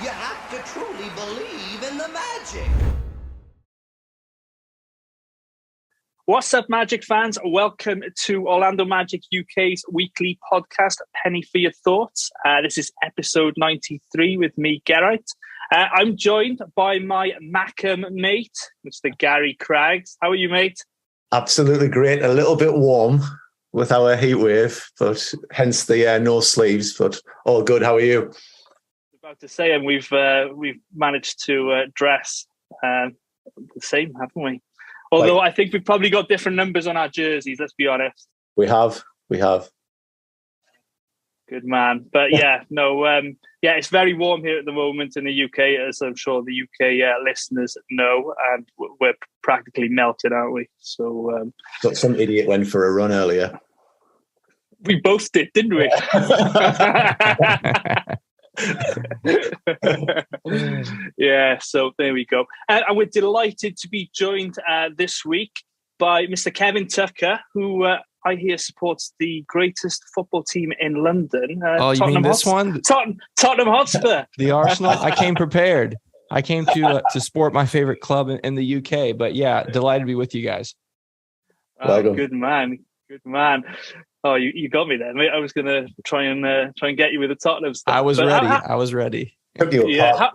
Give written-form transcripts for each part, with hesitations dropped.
You have to truly believe in the magic. What's up, Magic fans? Welcome to Orlando Magic UK's weekly podcast, Penny for Your Thoughts. This is episode 93 with me, Geraint. I'm joined by my Macam mate, Mr. Gary Craggs. How are you, mate? Absolutely great. A little bit warm with our heat wave, but hence the no sleeves, but all good. How are you? About to say, and we've managed to dress the same, haven't we? Although I think we've probably got different numbers on our jerseys, let's be honest. We have. Good man. But it's very warm here at the moment in the UK, as I'm sure the UK listeners know, and we're practically melted, aren't we? So, but some idiot went for a run earlier. We both did, didn't we? Yeah, so there we go. And we're delighted to be joined this week by Mr. Kevin Tucker, who I hear supports the greatest football team in London. You mean this one? Tottenham Hotspur. The Arsenal? I came prepared. I came to support my favorite club in the UK. But yeah, delighted to be with you guys. Oh, good man. Oh, you got me there, mate. I was going to try and get you with the Tottenham stuff. I was ready. Yeah.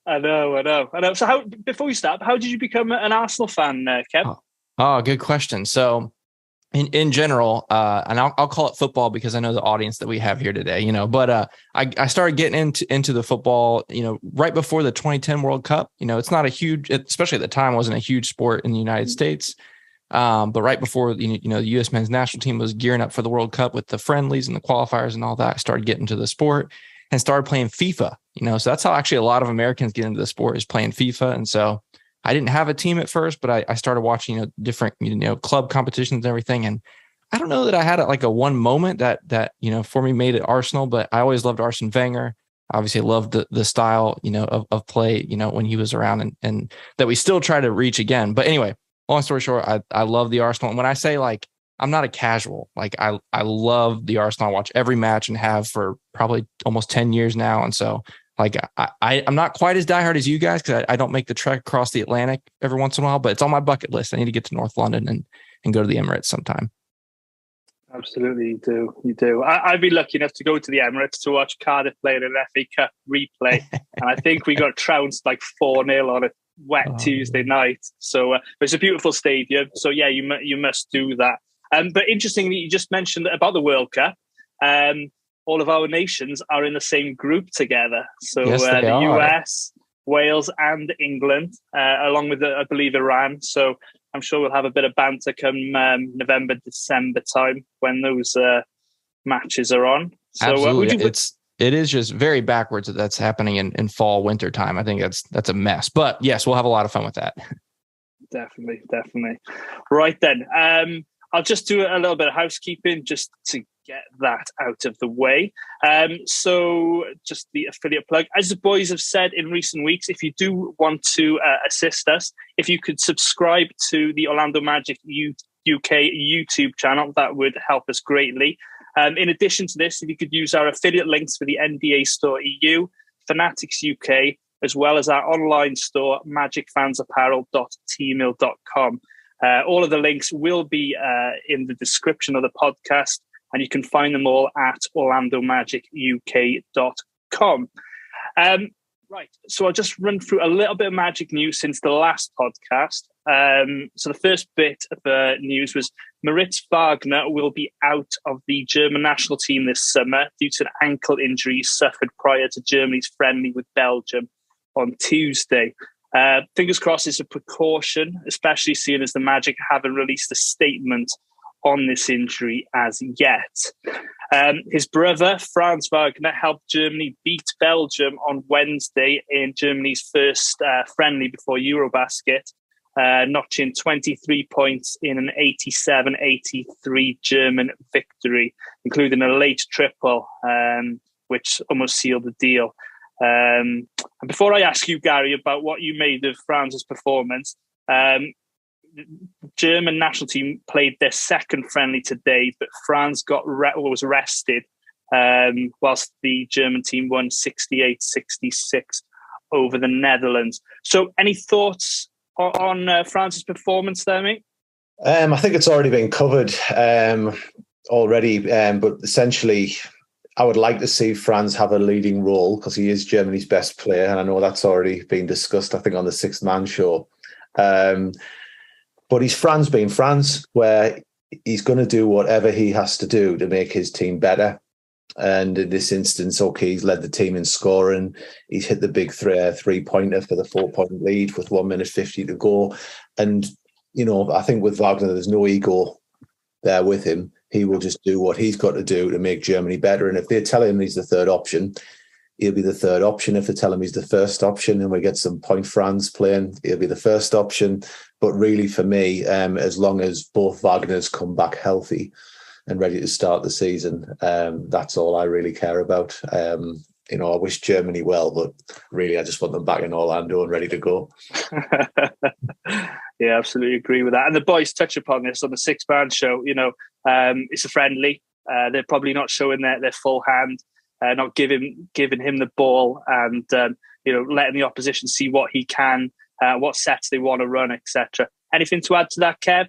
I know. So, before we start, how did you become an Arsenal fan, Kev? Oh, good question. So, in general, and I'll call it football because I know the audience that we have here today. But I started getting into the football, right before the 2010 World Cup. It's not a huge, especially at the time, wasn't a huge sport in the United States. But right before, the U.S. men's national team was gearing up for the World Cup with the friendlies and the qualifiers and all that, I started getting into the sport and started playing FIFA, so that's how actually a lot of Americans get into the sport, is playing FIFA. And so I didn't have a team at first, but I started watching, different, club competitions and everything. And I don't know that I had a one moment that, for me made it Arsenal, but I always loved Arsene Wenger. Obviously loved the style, of play, when he was around, and that we still try to reach again. But anyway, long story short, I love the Arsenal. And when I say I'm not a casual, I love the Arsenal. I watch every match and have for probably almost 10 years now. And so I'm not quite as diehard as you guys, because I don't make the trek across the Atlantic every once in a while, but it's on my bucket list. I need to get to North London and go to the Emirates sometime. Absolutely, you do. I've been lucky enough to go to the Emirates to watch Cardiff play in an FA Cup replay. And I think we got trounced 4-0 on a wet Tuesday night. So it's a beautiful stadium. So yeah, you must do that. But interestingly, you just mentioned about the World Cup. All of our nations are in the same group together. So yes, the US, Wales, and England, along with, I believe, Iran. So I'm sure we'll have a bit of banter come November, December time when those matches are on. So, absolutely. It is just very backwards that that's happening in fall, winter time. I think that's a mess. But yes, we'll have a lot of fun with that. Definitely. Right then. I'll just do a little bit of housekeeping just to get that out of the way. So just the affiliate plug. As the boys have said in recent weeks, if you do want to assist us, if you could subscribe to the Orlando Magic UK YouTube channel, that would help us greatly. In addition to this, if you could use our affiliate links for the NBA Store EU, Fanatics UK, as well as our online store, magicfansapparel.tmail.com. All of the links will be in the description of the podcast, and you can find them all at orlandomagic.uk.com. Right, so I'll just run through a little bit of Magic news since the last podcast. So the first bit of news was Moritz Wagner will be out of the German national team this summer due to an ankle injury suffered prior to Germany's friendly with Belgium on Tuesday. Fingers crossed it's a precaution, especially seeing as the Magic haven't released a statement on this injury as yet. His brother, Franz Wagner, helped Germany beat Belgium on Wednesday in Germany's first friendly before Eurobasket, notching 23 points in an 87-83 German victory, including a late triple, which almost sealed the deal. And before I ask you, Gary, about what you made of Franz's performance, the German national team played their second friendly today, but Franz was rested whilst the German team won 68-66 over the Netherlands. So any thoughts on France's performance there, mate? I think it's already been covered already, but essentially I would like to see France have a leading role because he is Germany's best player, and I know that's already been discussed, I think, on the Sixth Man show. But he's France being France, where he's going to do whatever he has to do to make his team better. And in this instance, okay, he's led the team in scoring. He's hit the big three-pointer for the 4-point lead with 1 minute 50 to go. And, you know, I think with Wagner, there's no ego there with him. He will just do what he's got to do to make Germany better. And if they tell him he's the third option, he'll be the third option. If they tell him he's the first option and we get some Point France playing, he'll be the first option. But really, for me, as long as both Wagners come back healthy and ready to start the season, that's all I really care about. You know, I wish Germany well, but really, I just want them back in Orlando and ready to go. Yeah, absolutely agree with that. And the boys touch upon this on the Six Man show. You know, it's a friendly. They're probably not showing their full hand, not giving him the ball, and you know, letting the opposition see what he can, what sets they want to run, etc. Anything to add to that, Kev?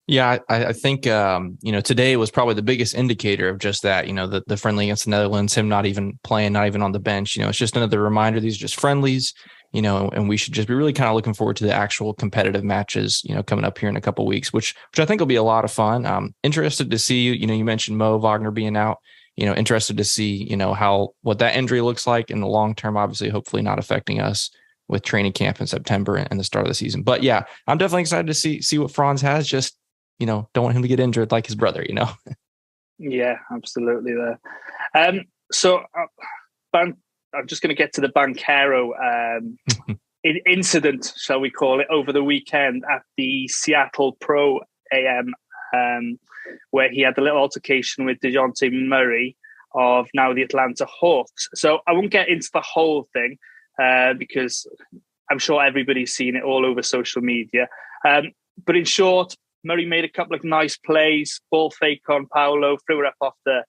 Yeah, I think, you know, today was probably the biggest indicator of just that, you know, the friendly against the Netherlands, him not even playing, not even on the bench. You know, it's just another reminder. These are just friendlies, you know, and we should just be really kind of looking forward to the actual competitive matches, you know, coming up here in a couple of weeks, which I think will be a lot of fun. Interested to see, you know, you mentioned Mo Wagner being out, you know, interested to see, you know, what that injury looks like in the long term, obviously, hopefully not affecting us with training camp in September and the start of the season. But yeah, I'm definitely excited to see what Franz has. Just, you know, don't want him to get injured like his brother, you know? Yeah, absolutely there. So I'm just going to get to the Banchero incident, shall we call it, over the weekend at the Seattle Pro AM, where he had a little altercation with DeJounte Murray of now the Atlanta Hawks. So I won't get into the whole thing because I'm sure everybody's seen it all over social media. But in short, Murray made a couple of nice plays, ball fake on Paolo, threw it up off the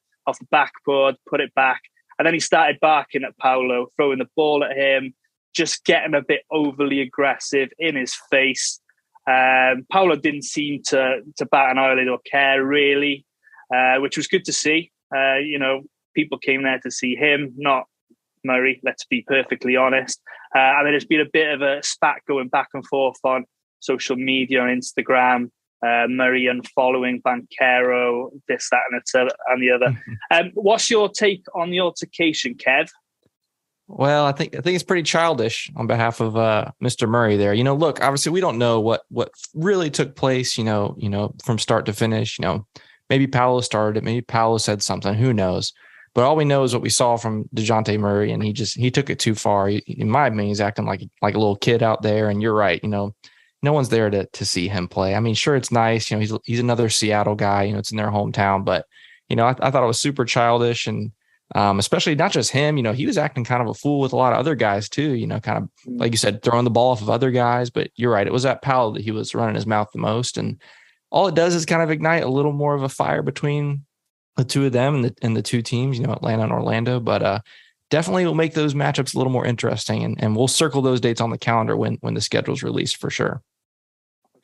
backboard, put it back. And then he started barking at Paolo, throwing the ball at him, just getting a bit overly aggressive in his face. Paolo didn't seem to bat an eyelid or care, really, which was good to see. You know, people came there to see him, not Murray, let's be perfectly honest. I mean, there's been a bit of a spat going back and forth on social media, on Instagram. Murray unfollowing Banchero, this, that, and the other. What's your take on the altercation, Kev? Well, I think it's pretty childish on behalf of Mr. Murray there. You know, look, obviously we don't know what really took place, you know, from start to finish. You know, maybe Paolo started it, maybe Paolo said something, who knows? But all we know is what we saw from DeJounte Murray, and he took it too far. In my opinion, he's acting like a little kid out there. And you're right, you know. No one's there to see him play. I mean, sure, it's nice. You know, he's another Seattle guy. You know, it's in their hometown. But, you know, I thought it was super childish. And especially not just him. You know, he was acting kind of a fool with a lot of other guys, too. You know, kind of, like you said, throwing the ball off of other guys. But you're right. It was at Powell that he was running his mouth the most. And all it does is kind of ignite a little more of a fire between the two of them and the two teams, you know, Atlanta and Orlando. But definitely will make those matchups a little more interesting. And we'll circle those dates on the calendar when the schedule's released for sure.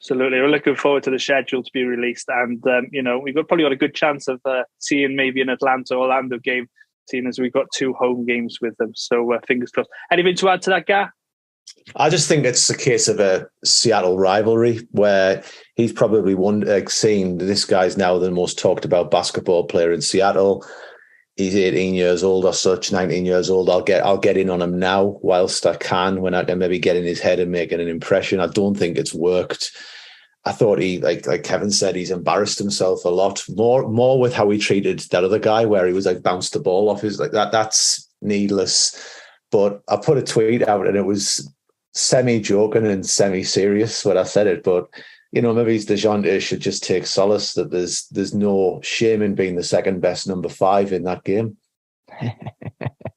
Absolutely. We're looking forward to the schedule to be released. And, you know, we've probably got a good chance of seeing maybe an Atlanta-Orlando game, seeing as we've got 2 home games with them. So fingers crossed. Anything to add to that, Gar? I just think it's a case of a Seattle rivalry where he's probably seen this guy's now the most talked about basketball player in Seattle. He's 18 years old or such, 19 years old. I'll get in on him now whilst I can, when I can maybe get in his head and make an impression. I don't think it's worked. I thought he, like Kevin said, he's embarrassed himself a lot more with how he treated that other guy, where he was like bounced the ball off his, like that. That's needless. But I put a tweet out and it was semi-joking and semi-serious when I said it. But, you know, maybe DeJounte should just take solace that there's no shame in being the second best number 5 in that game. You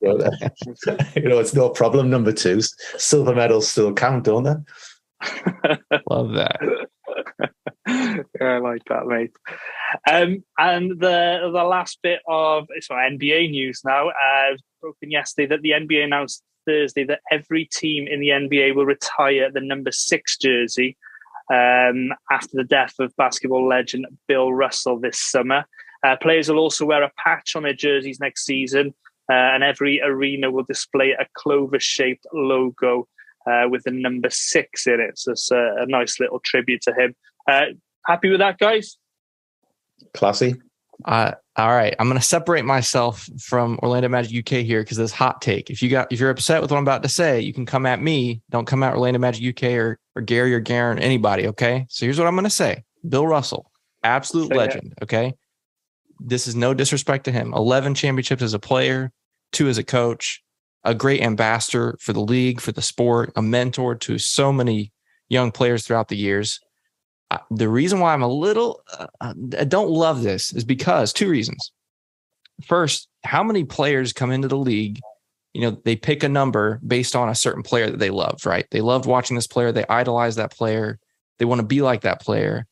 know, it's no problem. Number 2s, silver medals still count, don't they? Love that. Yeah, I like that, mate. And the last bit of NBA news now. Broken yesterday that the NBA announced Thursday that every team in the NBA will retire the number 6 jersey after the death of basketball legend Bill Russell this summer. Players will also wear a patch on their jerseys next season, and every arena will display a clover-shaped logo with the number 6 in it. So it's a nice little tribute to him. Happy with that, guys? Classy. All right. I'm going to separate myself from Orlando Magic UK here because this hot take. If you're upset with what I'm about to say, you can come at me. Don't come at Orlando Magic UK or Gary or Geraint or anybody. Okay. So here's what I'm going to say. Bill Russell, absolute legend. Okay. This is no disrespect to him. 11 championships as a player, 2 as a coach, a great ambassador for the league, for the sport, a mentor to so many young players throughout the years. The reason why I'm a little, I don't love this is because 2 reasons. First, how many players come into the league? They pick a number based on a certain player that they loved, right? They loved watching this player. They idolize that player. They want to be like that player.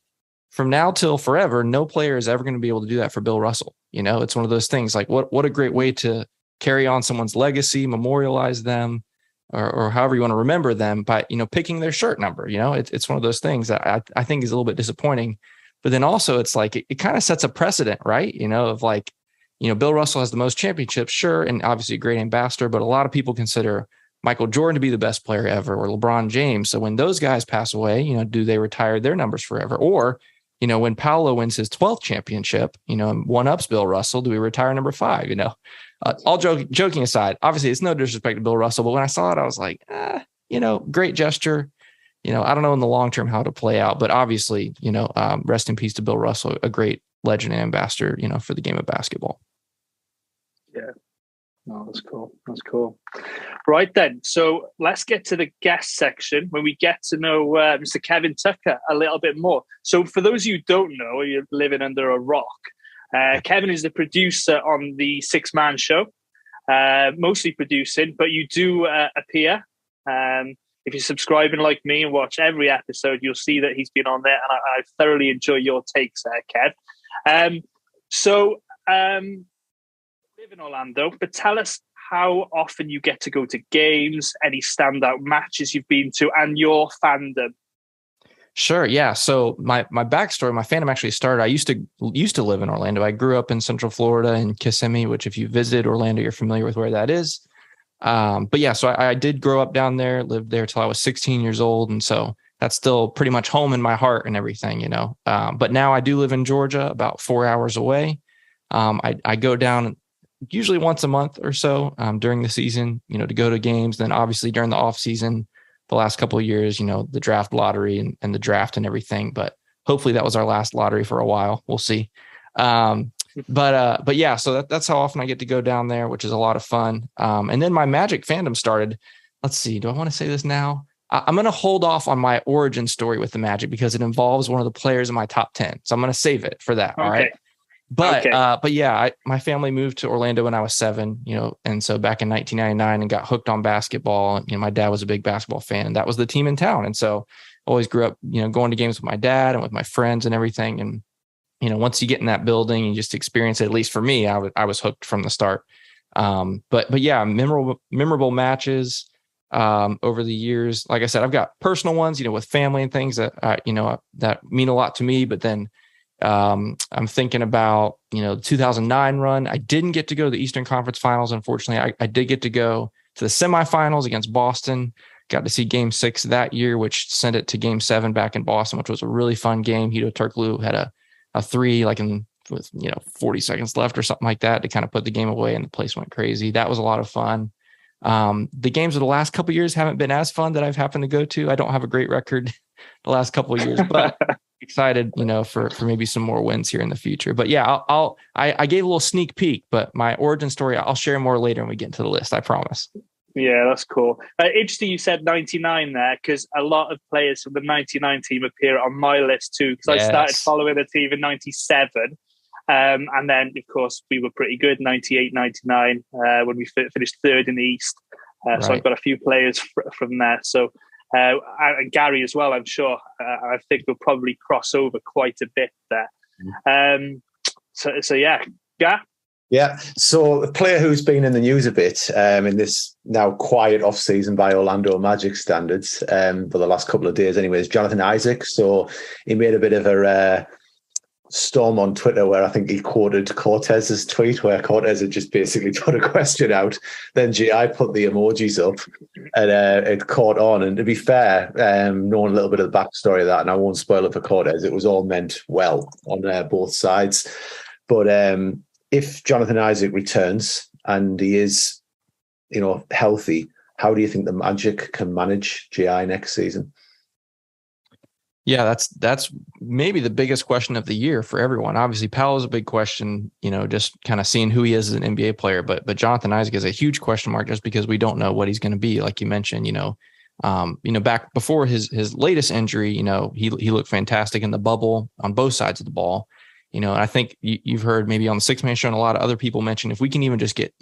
From now till forever, no player is ever going to be able to do that for Bill Russell. It's one of those things like what a great way to carry on someone's legacy, memorialize them, or however you want to remember them by, picking their shirt number. It's one of those things that I think is a little bit disappointing. But then also it's like it kind of sets a precedent, right? Of like, Bill Russell has the most championships, sure, and obviously a great ambassador, but a lot of people consider Michael Jordan to be the best player ever, or LeBron James. So when those guys pass away, do they retire their numbers forever? Or when Paolo wins his 12th championship, and one-ups Bill Russell, do we retire number 5? All joking aside, obviously it's no disrespect to Bill Russell, but when I saw it, I was like, great gesture. I don't know in the long term how to play out, but obviously, rest in peace to Bill Russell, a great legend and ambassador, for the game of basketball. Yeah. Oh, that's cool. That's cool. Right then. So let's get to the guest section when we get to know Mr. Kevin Tucker a little bit more. So for those of you who don't know, or you're living under a rock, Kevin is the producer on the 6-Man Show, mostly producing, but you do appear. If you're subscribing like me and watch every episode, you'll see that he's been on there, and I thoroughly enjoy your takes there, Kev. Live in Orlando, but tell us how often you get to go to games, any standout matches you've been to, and your fandom. Sure, yeah. So my backstory, my fandom actually started. I used to live in Orlando. I grew up in Central Florida in Kissimmee, which if you visited Orlando, you're familiar with where that is. But yeah, so I did grow up down there, lived there till I was 16 years old, and so that's still pretty much home in my heart and everything, But now I do live in Georgia, about 4 hours away. I go down usually once a month or so during the season, to go to games. Then obviously during the off season, the last couple of years, the draft lottery and the draft and everything. But hopefully that was our last lottery for a while. We'll see. But yeah, so that's how often I get to go down there, which is a lot of fun. And then my Magic fandom started. Let's see. Do I want to say this now? I'm going to hold off on my origin story with the Magic because it involves one of the players in my top 10. So I'm going to save it for that. Okay. All right. But yeah, my family moved to Orlando when I was 7, and so back in 1999 and got hooked on basketball. My dad was a big basketball fan, and that was the team in town. And so always grew up, going to games with my dad and with my friends and everything. And, once you get in that building and just experience it, at least for me, I was hooked from the start. But yeah, memorable matches over the years. Like I said, I've got personal ones, with family and things that, that mean a lot to me, but then I'm thinking about, the 2009 run. I didn't get to go to the Eastern Conference Finals. Unfortunately, I did get to go to the semifinals against Boston. Got to see Game 6 that year, which sent it to Game 7 back in Boston, which was a really fun game. Hito Turcalu had a 3 with 40 seconds left or something like that to kind of put the game away, and the place went crazy. That was a lot of fun. The games of the last couple of years haven't been as fun that I've happened to go to. I don't have a great record the last couple of years, but excited, for maybe some more wins here in the future. But yeah, I gave a little sneak peek, but my origin story, I'll share more later when we get into the list. I promise. Yeah, that's cool. Interesting you said 99 there, because a lot of players from the 99 team appear on my list too, because I started following the team in 97. And then, of course, we were pretty good, 98, 99, when we finished 3rd in the East. Right. So I've got a few players from there. So, and Gary as well, I'm sure. I think we'll probably cross over quite a bit there. So yeah. Yeah, so a player who's been in the news a bit in this now quiet off-season by Orlando Magic standards for the last couple of days anyways, Jonathan Isaac. So he made a bit of a storm on Twitter where I think he quoted Cortez's tweet where Cortez had just basically put a question out. Then GI put the emojis up and it caught on. And to be fair, knowing a little bit of the backstory of that, and I won't spoil it for Cortez, it was all meant well on both sides. But if Jonathan Isaac returns and he is, healthy, how do you think the Magic can manage GI next season? Yeah, that's maybe the biggest question of the year for everyone. Obviously, Powell is a big question, just kind of seeing who he is as an NBA player. But Jonathan Isaac is a huge question mark just because we don't know what he's going to be. Like you mentioned, back before his latest injury, he looked fantastic in the bubble on both sides of the ball. And I think you've heard maybe on the Six Man Show and a lot of other people mention if we can even just get,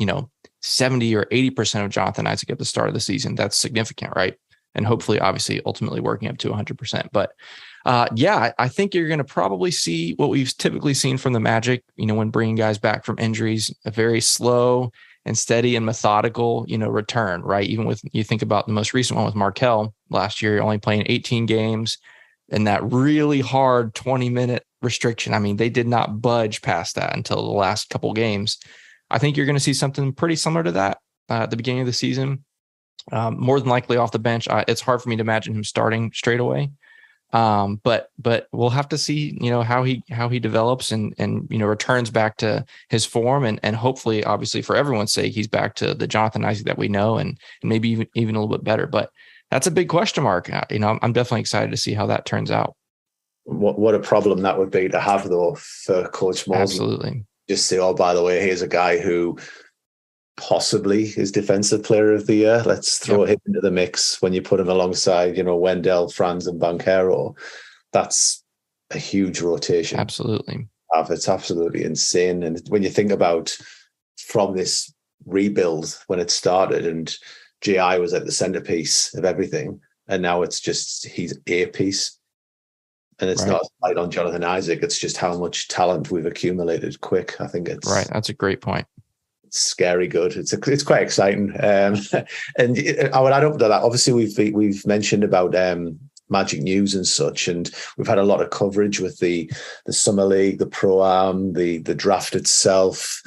70 or 80% of Jonathan Isaac at the start of the season, that's significant, right? And hopefully, obviously, ultimately working up to 100%. But I think you're going to probably see what we've typically seen from the Magic, when bringing guys back from injuries, a very slow and steady and methodical, return, right? Even with, you think about the most recent one with Markelle last year, only playing 18 games and that really hard 20-minute restriction. I mean, they did not budge past that until the last couple games. I think you're going to see something pretty similar to that at the beginning of the season. More than likely off the bench. It's hard for me to imagine him starting straight away. But we'll have to see, how he develops and returns back to his form and hopefully, obviously, for everyone's sake, he's back to the Jonathan Isaac that we know and maybe even a little bit better. But that's a big question mark. I'm definitely excited to see how that turns out. What a problem that would be to have, though, for Coach Mosley. Absolutely. Just say, oh, by the way, here's a guy who possibly is Defensive Player of the Year. Let's throw him into the mix when you put him alongside, Wendell, Franz, and Banchero. That's a huge rotation. Absolutely. It's absolutely insane. And when you think about from this rebuild when it started and GI was at the centerpiece of everything, and now it's just he's a piece. And it's not a slight on Jonathan Isaac. It's just how much talent we've accumulated quick. I think it's right. That's a great point. It's scary good. It's quite exciting. And I would add up to that. Obviously, we've mentioned about Magic News and such, and we've had a lot of coverage with the Summer League, the Pro-Am, the draft itself,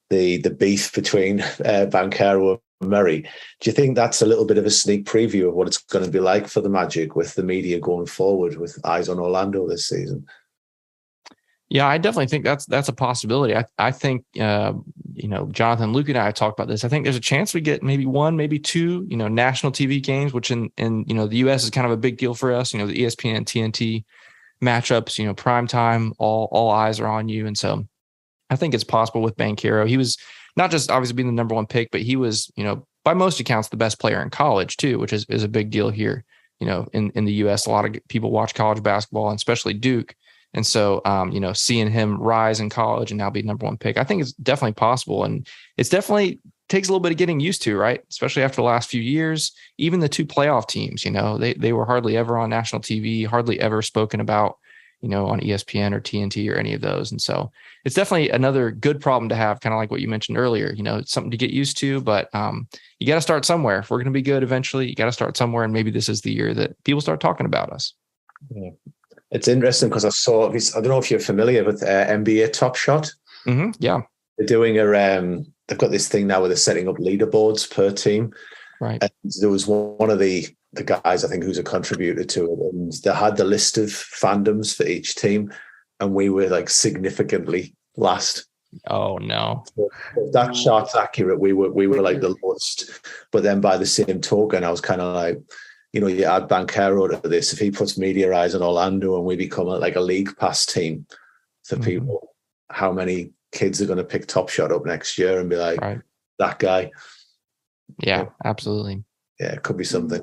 the beef between Banchero and Murray. Do you think that's a little bit of a sneak preview of what it's going to be like for the Magic with the media going forward with eyes on Orlando this season? Yeah, I definitely think that's a possibility. I think, Jonathan, Luke and I have talked about this. I think there's a chance we get maybe one, maybe two, national TV games, which in the US is kind of a big deal for us. The ESPN and TNT matchups, prime time, all eyes are on you. And so I think it's possible with Banchero. He was not just obviously being the number one pick, but he was, by most accounts, the best player in college too, which is a big deal here. In the US, a lot of people watch college basketball, and especially Duke. And so, seeing him rise in college and now be number one pick, I think it's definitely possible. And it's definitely takes a little bit of getting used to, right? Especially after the last few years, even the two playoff teams, they were hardly ever on national TV, hardly ever spoken about, on ESPN or TNT or any of those. And so it's definitely another good problem to have, kind of like what you mentioned earlier. It's something to get used to, but you got to start somewhere. If we're going to be good eventually, you got to start somewhere. And maybe this is the year that people start talking about us. Yeah. It's interesting because I don't know if you're familiar with NBA Top Shot. Mm-hmm. Yeah. They're doing they've got this thing now where they're setting up leaderboards per team. Right. And there was one of the guys, I think, who's a contributor to it. And they had the list of fandoms for each team. And we were like significally last. Oh, no. So if that chart's accurate, we were like the lowest. But then by the same token, I was kind of like, you add Banchero to this. If he puts media eyes on Orlando and we become like a league pass team for people, how many kids are going to pick Top Shot up next year and be like, that guy? Yeah, absolutely. Yeah, it could be something.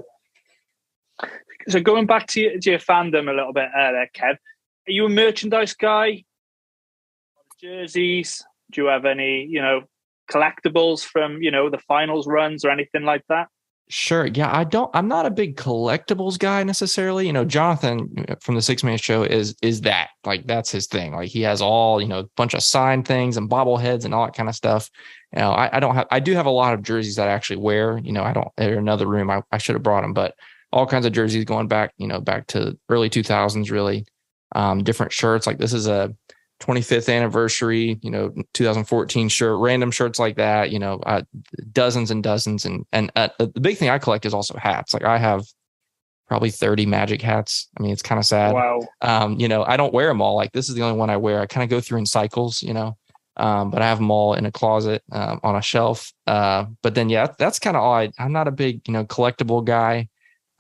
So going back to your fandom a little bit there, Kev, are you a merchandise guy? Jerseys? Do you have any, collectibles from, the finals runs or anything like that? Sure. Yeah. I'm not a big collectibles guy necessarily. Jonathan from the 6 Man Show is that, like, that's his thing. Like, he has all, a bunch of signed things and bobbleheads and all that kind of stuff. I do have a lot of jerseys that I actually wear. I don't, in another room, I should have brought them, but all kinds of jerseys going back, back to early 2000s, really. Different shirts. Like, this is a 25th anniversary, 2014 shirt, random shirts like that, dozens and dozens. And the big thing I collect is also hats. Like, I have probably 30 Magic hats. I mean, it's kind of sad. Wow. I don't wear them all. Like, this is the only one I wear. I kind of go through in cycles, but I have them all in a closet, on a shelf. But then, yeah, that's kind of all. I'm not a big, collectible guy.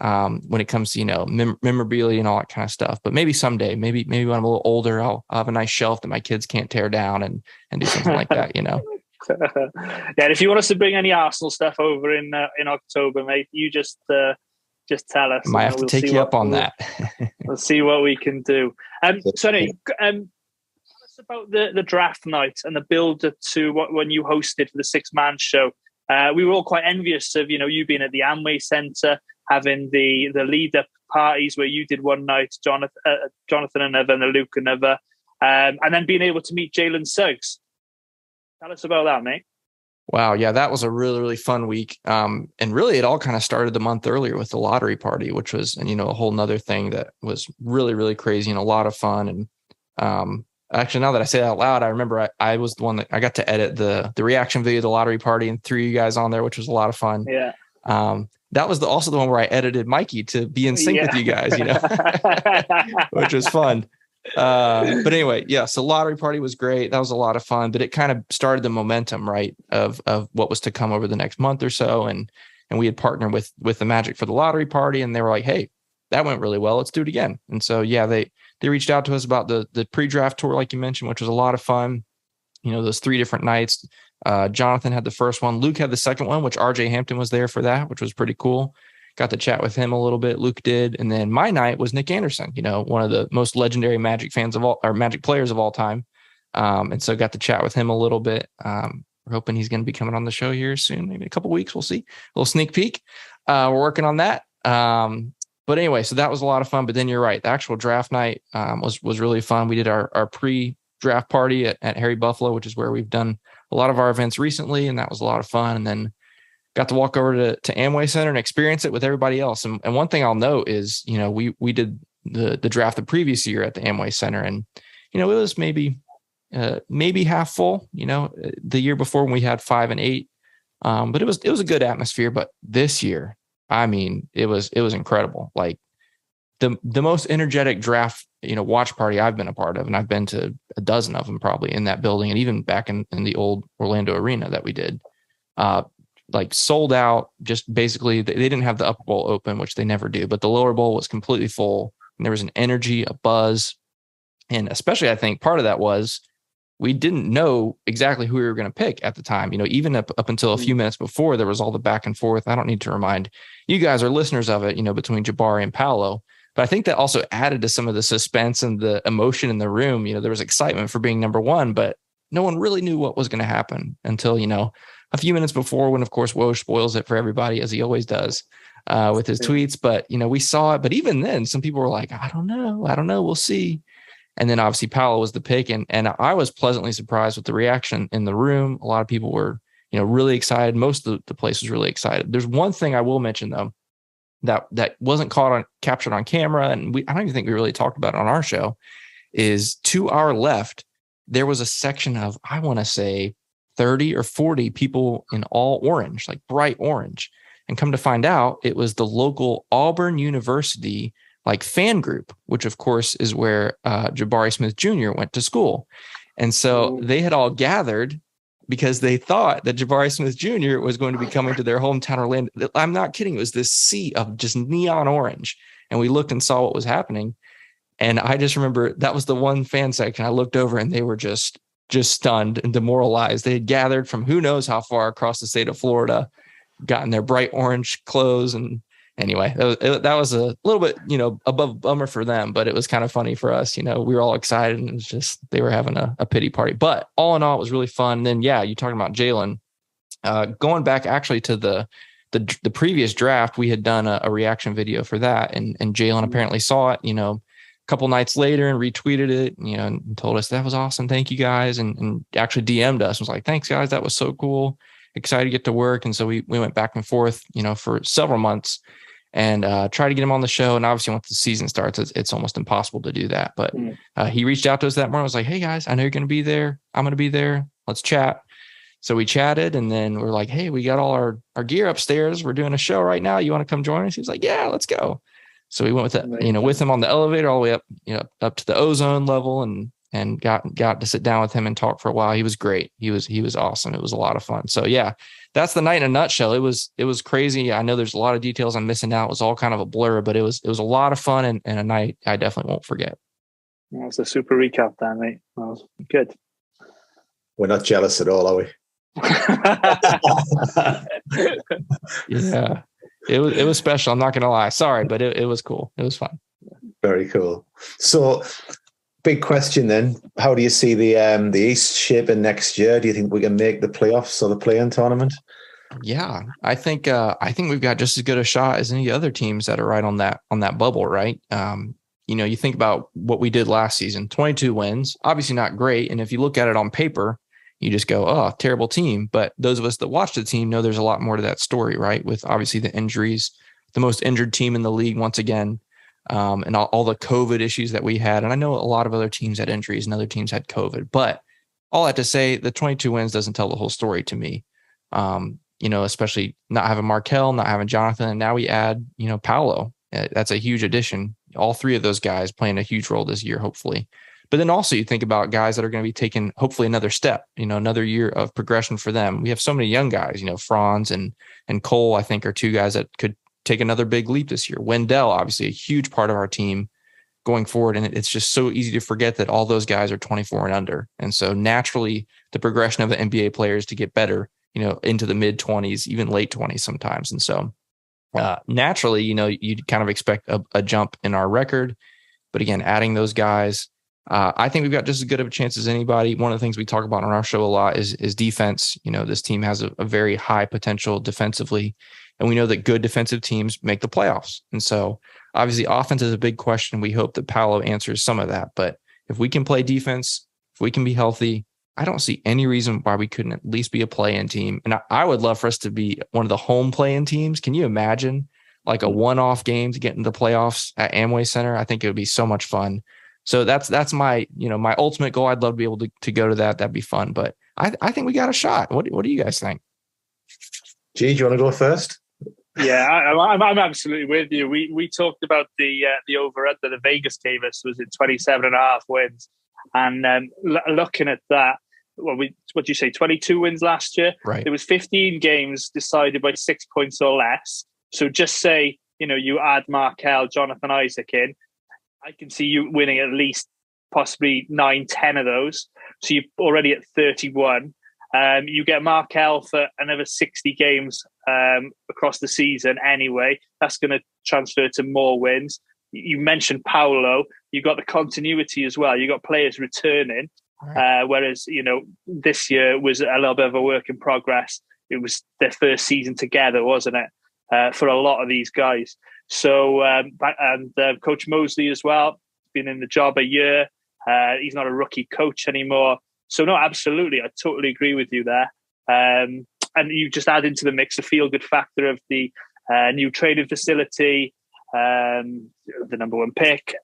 When it comes to, memorabilia and all that kind of stuff, but maybe someday, maybe when I'm a little older, I'll have a nice shelf that my kids can't tear down and do something like that, Yeah. And if you want us to bring any Arsenal stuff over in October, mate, you just tell us. I might have to take you up on that. We'll see what we can do. So anyway, tell us about the draft night and the build up to when you hosted for the 6-Man Show. We were all quite envious of, you being at the Amway Centre, having the lead up parties where you did one night, Jonathan another, and Luke another, and then being able to meet Jalen Suggs. Tell us about that, mate. Wow, yeah, that was a really, really fun week. And really, it all kind of started the month earlier with the lottery party, which was, a whole nother thing that was really, really crazy and a lot of fun. And actually, now that I say that out loud, I remember I was the one that I got to edit the reaction video of the lottery party and threw you guys on there, which was a lot of fun. Yeah. That was also the one where I edited Mikey to be in sync with you guys, which was fun. But anyway, yeah, so lottery party was great. That was a lot of fun, but it kind of started the momentum, right, of what was to come over the next month or so. And we had partnered with the Magic for the lottery party, and they were like, hey, that went really well. Let's do it again. And so, yeah, they reached out to us about the pre-draft tour, like you mentioned, which was a lot of fun. Those 3 different nights. Jonathan had the first one. Luke had the second one, which RJ Hampton was there for that, which was pretty cool. Got to chat with him a little bit. Luke did. And then my night was Nick Anderson, one of the most legendary Magic fans Magic players of all time. And so got to chat with him a little bit. We're hoping he's going to be coming on the show here soon, maybe a couple of weeks. We'll see. A little sneak peek. We're working on that. But anyway, so that was a lot of fun. But then you're right. The actual draft night was really fun. We did our pre-draft party at Harry Buffalo, which is where we've done a lot of our events recently, and that was a lot of fun. And then got to walk over to Amway Center and experience it with everybody else. And one thing I'll note is, we did the draft the previous year at the Amway Center, and it was maybe half full. The year before when we had 5 and 8, but it was a good atmosphere. But this year, I mean, it was incredible. Like the most energetic draft, watch party I've been a part of, and I've been to a dozen of them probably in that building, and even back in the old Orlando arena that we did, like sold out. Just basically, they didn't have the upper bowl open, which they never do, but the lower bowl was completely full, and there was an energy, a buzz, and especially I think part of that was we didn't know exactly who we were going to pick at the time. Even up until a few minutes before, there was all the back and forth. I don't need to remind you guys are listeners of it, between Jabari and Paolo. But I think that also added to some of the suspense and the emotion in the room. There was excitement for being number one, but no one really knew what was going to happen until, a few minutes before, when, of course, Woj spoils it for everybody, as he always does with his tweets. But, we saw it. But even then, some people were like, I don't know. We'll see. And then obviously Paolo was the pick. And I was pleasantly surprised with the reaction in the room. A lot of people were, really excited. Most of the place was really excited. There's one thing I will mention, though, that wasn't captured on camera, and I don't even think we really talked about it on our show, is to our left, there was a section of, I want to say 30 or 40 people in all orange, like bright orange. And come to find out, it was the local Auburn University like fan group, which of course is where Jabari Smith Jr. went to school. And so they had all gathered because they thought that Jabari Smith Jr. was going to be coming to their hometown Orlando. I'm not kidding. It was this sea of just neon orange. And we looked and saw what was happening. And I just remember that was the one fan section. I looked over and they were just stunned and demoralized. They had gathered from who knows how far across the state of Florida, gotten their bright orange clothes. And anyway, that was a little bit, above bummer for them, but it was kind of funny for us. We were all excited, and it was just, they were having a pity party. But all in all, it was really fun. And then, yeah, you're talking about Jalen, going back actually to the the previous draft, we had done a reaction video for that, and Jalen apparently saw it, a couple nights later and retweeted it, and told us that was awesome. Thank you guys. And actually DM'd us and was like, thanks guys. That was so cool. Excited to get to work. And so we went back and forth, for several months and try to get him on the show. And obviously once the season starts, it's almost impossible to do that. But he reached out to us that morning. I was like, hey guys, I know you're going to be there. I'm going to be there. Let's chat. So we chatted, and then we're like, hey, we got all our gear upstairs. We're doing a show right now. You want to come join us? He was like, yeah, let's go. So we went with that, with him on the elevator all the way up, up to the ozone level, and got to sit down with him and talk for a while. He was great. He was awesome. It was a lot of fun. So yeah, that's the night in a nutshell. It was crazy. I know there's a lot of details I'm missing out. It was all kind of a blur, but it was a lot of fun and a night I definitely won't forget. That's a super recap, Dan, mate. That was good. We're not jealous at all, are we? Yeah, it was special. I'm not gonna lie. Sorry, but it was cool. It was fun. Very cool. So, big question then: how do you see the East shaping next year? Do you think we can make the playoffs or the play-in tournament? Yeah, I think we've got just as good a shot as any other teams that are right on that bubble, right? You think about what we did last season: 22 wins, obviously not great, and if you look at it on paper, you just go, oh, terrible team. But those of us that watch the team know there's a lot more to that story, right? With obviously the injuries, the most injured team in the league once again, and all the COVID issues that we had. And I know a lot of other teams had injuries and other teams had COVID. But all that to say, the 22 wins doesn't tell the whole story to me. Especially not having Markel, not having Jonathan, and now we add, Paolo. That's a huge addition. All three of those guys playing a huge role this year, hopefully. But then also you think about guys that are going to be taking hopefully another step, another year of progression for them. We have so many young guys, Franz and Cole, I think, are two guys that could take another big leap this year. Wendell, obviously a huge part of our team going forward. And it's just so easy to forget that all those guys are 24 and under. And so naturally the progression of the NBA players to get better, into the mid 20s, even late 20s sometimes. And so naturally, you'd kind of expect a jump in our record. But again, adding those guys, I think we've got just as good of a chance as anybody. One of the things we talk about on our show a lot is defense. This team has a very high potential defensively, and we know that good defensive teams make the playoffs. And so obviously offense is a big question. We hope that Paolo answers some of that, but if we can play defense, if we can be healthy, I don't see any reason why we couldn't at least be a play-in team. And I would love for us to be one of the home play-in teams. Can you imagine like a one-off game to get into the playoffs at Amway Center? I think it would be so much fun. So that's my, my ultimate goal. I'd love to be able to go to that. That'd be fun. But I think we got a shot. What do you guys think? G, do you want to go first? Yeah, I'm absolutely with you. We talked about the over-under that Vegas gave us was at 27.5 wins. And looking at that, what do you say, 22 wins last year? Right. There was 15 games decided by 6 points or less. So just say, you add Markel, Jonathan Isaac in, I can see you winning at least possibly 9-10 of those. So you're already at 31. You get Markel for another 60 games across the season anyway. That's going to transfer to more wins. You mentioned Paolo. You got the continuity as well. You got players returning, whereas this year was a little bit of a work in progress. It was their first season together, wasn't it, for a lot of these guys? So, Coach Mosley as well, been in the job a year. He's not a rookie coach anymore. So, no, absolutely. I totally agree with you there. And you just add into the mix the feel-good factor of the new training facility, the number one pick.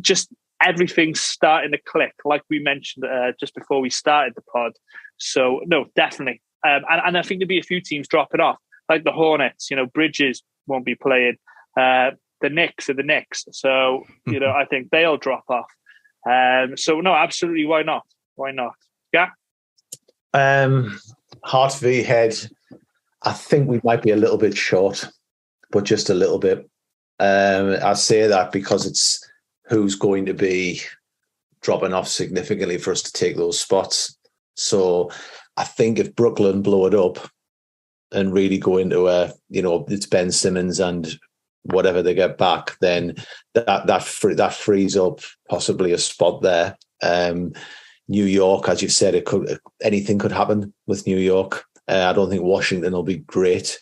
Just everything's starting to click, like we mentioned just before we started the pod. So, no, definitely. And I think there'll be a few teams dropping off, like the Hornets. Bridges won't be playing. The Knicks are the Knicks. So, I think they'll drop off. So, no, absolutely. Why not? Yeah. Heart v head. I think we might be a little bit short, but just a little bit. I say that because it's who's going to be dropping off significantly for us to take those spots. So I think if Brooklyn blow it up and really go into it's Ben Simmons and whatever they get back, then that frees up possibly a spot there. New York, as you've said, anything could happen with New York. I don't think Washington will be great.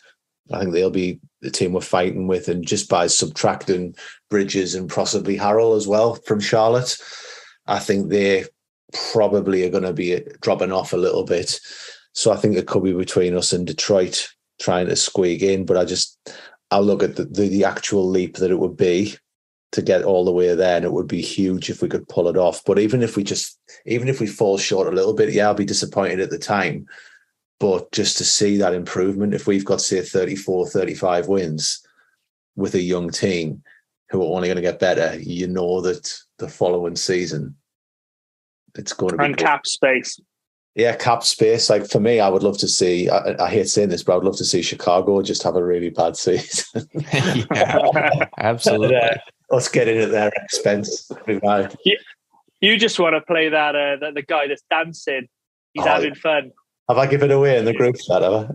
I think they'll be the team we're fighting with, and just by subtracting Bridges and possibly Harrell as well from Charlotte, I think they probably are going to be dropping off a little bit. So I think it could be between us and Detroit trying to squeak in. But I'll look at the actual leap that it would be to get all the way there, and it would be huge if we could pull it off. But even if we fall short a little bit, I'll be disappointed at the time. But just to see that improvement, if we've got, say, 34, 35 wins with a young team who are only going to get better, you know that the following season, it's going to be... And cap space. Yeah, cap space. Like, for me, I would love to see, I hate saying this, but I would love to see Chicago just have a really bad season. Yeah, absolutely. Let's get in at their expense. You just want to play that the guy that's dancing. He's having fun. Have I given away in the group chat, have I?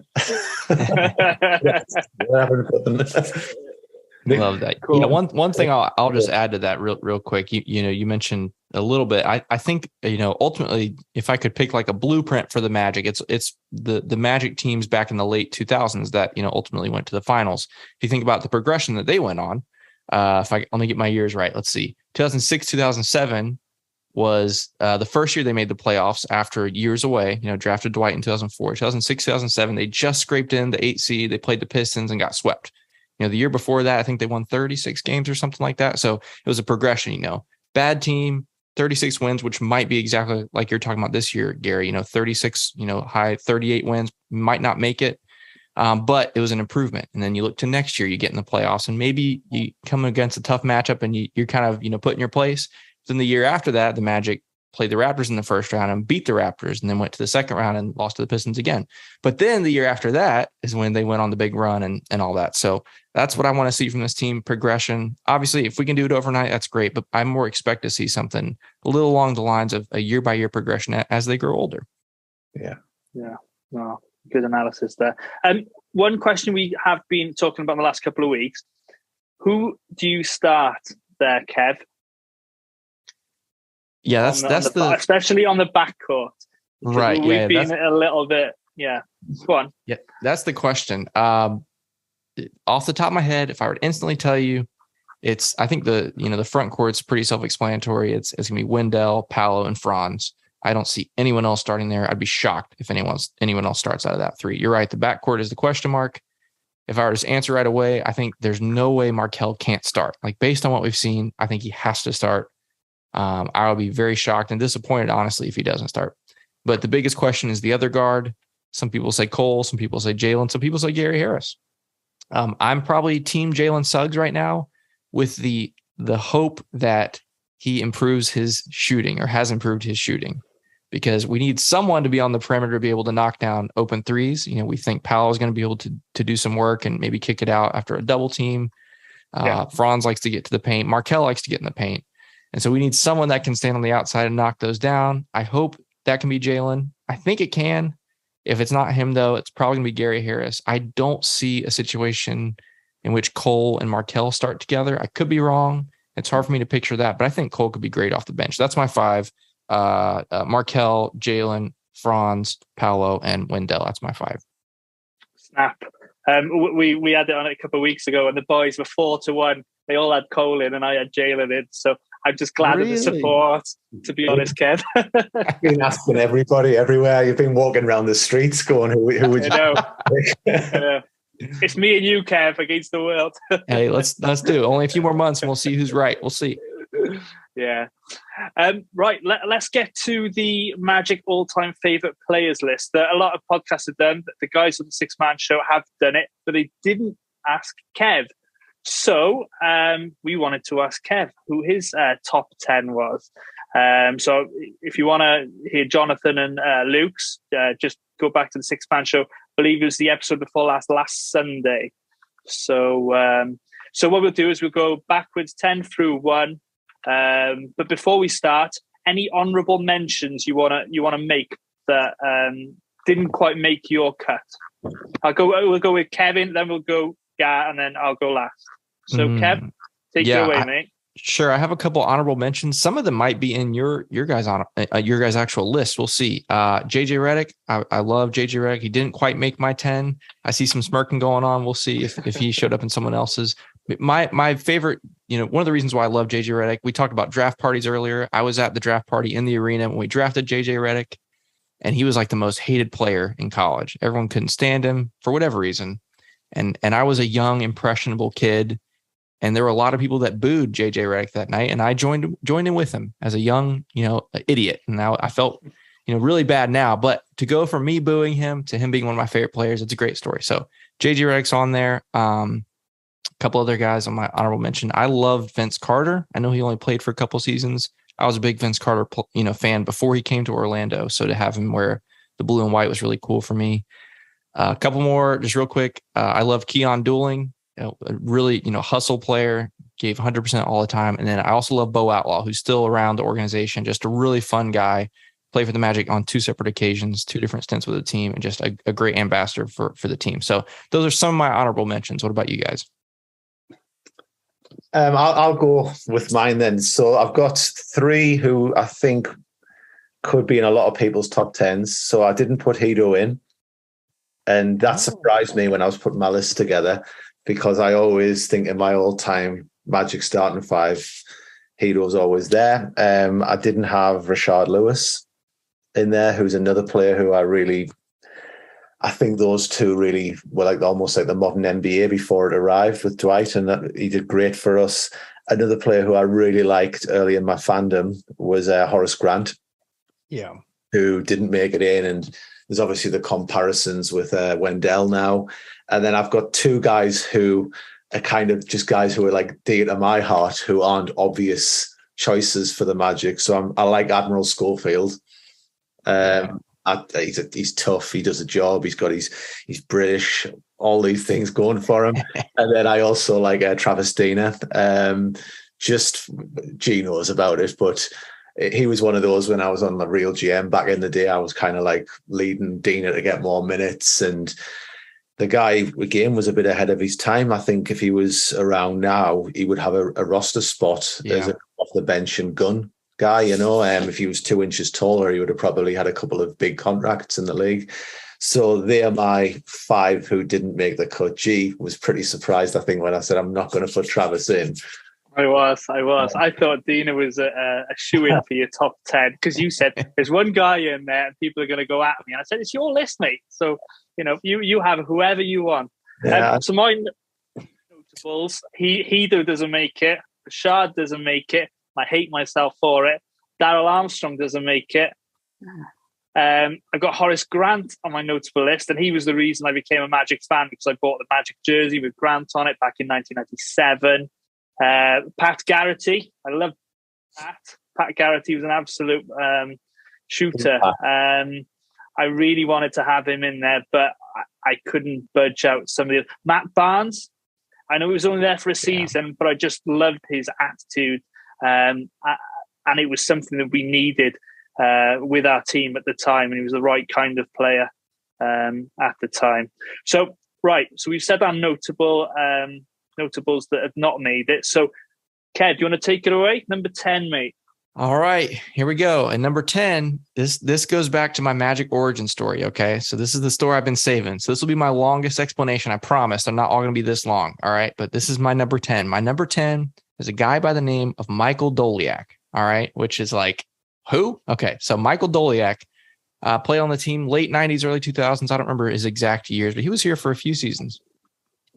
Love that. Cool. You know, one thing I'll just add to that real quick. You mentioned a little bit. I think, ultimately, if I could pick like a blueprint for the Magic, it's the Magic teams back in the late 2000s that ultimately went to the finals. If you think about the progression that they went on, let me get my years right. Let's see. 2006, 2007 was the first year they made the playoffs after years away. Drafted Dwight in 2004. 2006, 2007, they just scraped in the 8 seed. They played the Pistons and got swept. The year before that, I think they won 36 games or something like that. So it was a progression. Bad team, 36 wins, which might be exactly like you're talking about this year, Gary. 36, high 38 wins, might not make it. But it was an improvement. And then you look to next year, you get in the playoffs, and maybe you come against a tough matchup and you're kind of, put in your place. Then the year after that, the Magic played the Raptors in the first round and beat the Raptors, and then went to the second round and lost to the Pistons again. But then the year after that is when they went on the big run and all that. So that's what I want to see from this team, progression. Obviously, if we can do it overnight, that's great. But I more expect to see something a little along the lines of a year-by-year progression as they grow older. Yeah. Well, good analysis there. One question we have been talking about in the last couple of weeks: who do you start there, Kev? Yeah, that's the especially on the backcourt, right? We've been a little bit, yeah. Go on. Yeah, that's the question. Off the top of my head, if I were to instantly tell you, I think the front court's pretty self-explanatory. It's gonna be Wendell, Paolo, and Franz. I don't see anyone else starting there. I'd be shocked if anyone else starts out of that three. You're right. The backcourt is the question mark. If I were to just answer right away, I think there's no way Markelle can't start. Like, based on what we've seen, I think he has to start. I'll be very shocked and disappointed, honestly, if he doesn't start. But the biggest question is the other guard. Some people say Cole, some people say Jalen, some people say Gary Harris. I'm probably team Jalen Suggs right now, with the hope that he improves his shooting, or has improved his shooting, because we need someone to be on the perimeter to be able to knock down open threes. We think Powell is going to be able to do some work and maybe kick it out after a double team. Franz likes to get to the paint. Markelle likes to get in the paint. And so we need someone that can stand on the outside and knock those down. I hope that can be Jalen. I think it can. If it's not him, though, it's probably going to be Gary Harris. I don't see a situation in which Cole and Markelle start together. I could be wrong. It's hard for me to picture that, but I think Cole could be great off the bench. That's my five. Markelle, Jalen, Franz, Paolo, and Wendell. That's my five. Snap. We had it on it a couple of weeks ago, and the boys were 4-1. They all had Cole in, and I had Jalen in. So I'm just glad of the support, to be honest, Kev. I've been asking everybody everywhere. You've been walking around the streets going, who would you... I know. It's me and you, Kev, against the world. Hey, let's do it. Only a few more months and we'll see who's right. We'll see. Yeah. Right. Let's get to the Magic all-time favorite players list. A lot of podcasts have done. The guys on the Six Man Show have done it, but they didn't ask Kev. So we wanted to ask Kev who his top 10 was. So if you want to hear Jonathan and Luke's, just go back to the Six Man Show. I believe it was the episode before last Sunday. So what we'll do is we'll go backwards 10 through 1. But before we start, any honourable mentions you wanna make that didn't quite make your cut? We'll go with Kevin, then we'll go Gar, and then I'll go last. So Kev, take it away, mate. Sure, I have a couple honorable mentions. Some of them might be in your guys on your guys' actual list. We'll see. JJ Redick, I love JJ Redick. He didn't quite make my 10. I see some smirking going on. We'll see if he showed up in someone else's. My favorite, one of the reasons why I love JJ Redick. We talked about draft parties earlier. I was at the draft party in the arena when we drafted JJ Redick, and he was like the most hated player in college. Everyone couldn't stand him for whatever reason, and I was a young, impressionable kid. And there were a lot of people that booed JJ Redick that night, and I joined in with him as a young, idiot. And now I felt, really bad now. But to go from me booing him to him being one of my favorite players, it's a great story. So JJ Redick's on there. A couple other guys on my honorable mention. I loved Vince Carter. I know he only played for a couple seasons. I was a big Vince Carter, fan before he came to Orlando. So to have him wear the blue and white was really cool for me. A couple more, just real quick. I love Keon Dooling. A really, hustle player, gave 100% all the time. And then I also love Bo Outlaw, who's still around the organization, just a really fun guy, played for the Magic on 2 separate occasions, 2 different stints with the team, and just a great ambassador for the team. So those are some of my honorable mentions. What about you guys? I'll go with mine then. So I've got 3 who I think could be in a lot of people's top 10s. So I didn't put Hito in. And that surprised me when I was putting my list together, because I always think in my all-time Magic starting 5, Hito's always there. I didn't have Rashard Lewis in there, who's another player who I think those 2 really were almost like the modern NBA before it arrived with Dwight, and he did great for us. Another player who I really liked early in my fandom was Horace Grant. Yeah. Who didn't make it in, and there's obviously the comparisons with Wendell now. And then I've got 2 guys who are kind of just guys who are like dear to my heart, who aren't obvious choices for the Magic. So I like Admiral Schofield. He's tough. He does a job. He's British. All these things going for him. And then I also like Travis Dina. Just G knows about it, but he was one of those when I was on the real GM back in the day. I was kind of like leading Dina to get more minutes, and the guy again was a bit ahead of his time. I think if he was around now, he would have a roster spot as an off the bench and gun guy. If he was 2 inches taller, he would have probably had a couple of big contracts in the league. So they are my 5 who didn't make the cut. G was pretty surprised, I think, when I said I'm not going to put Travis in. I was. I thought Dina was a shoe-in for your top 10, because you said there's one guy in there and people are going to go at me. And I said, it's your list, mate. So, you have whoever you want. Yeah. So my notables, Hito doesn't make it. Rashard doesn't make it. I hate myself for it. Daryl Armstrong doesn't make it. I've got Horace Grant on my notable list, and he was the reason I became a Magic fan, because I bought the Magic jersey with Grant on it back in 1997. Pat Garrity, I love Pat. Pat Garrity was an absolute shooter. I really wanted to have him in there, but I couldn't budge out some of the Matt Barnes. I know he was only there for a season, but I just loved his attitude, and it was something that we needed with our team at the time, and he was the right kind of player at the time. So we've said our notables that have not made it. So, Kev, do you want to take it away? Number 10, mate. All right, here we go. And number 10, this goes back to my Magic origin story, okay? So this is the story I've been saving. So this will be my longest explanation, I promise. I'm not all going to be this long, all right? But this is my number 10. My number 10 is a guy by the name of Michael Doliac, all right? Which is like, who? Okay, so Michael Doliac played on the team late 90s, early 2000s. I don't remember his exact years, but he was here for a few seasons.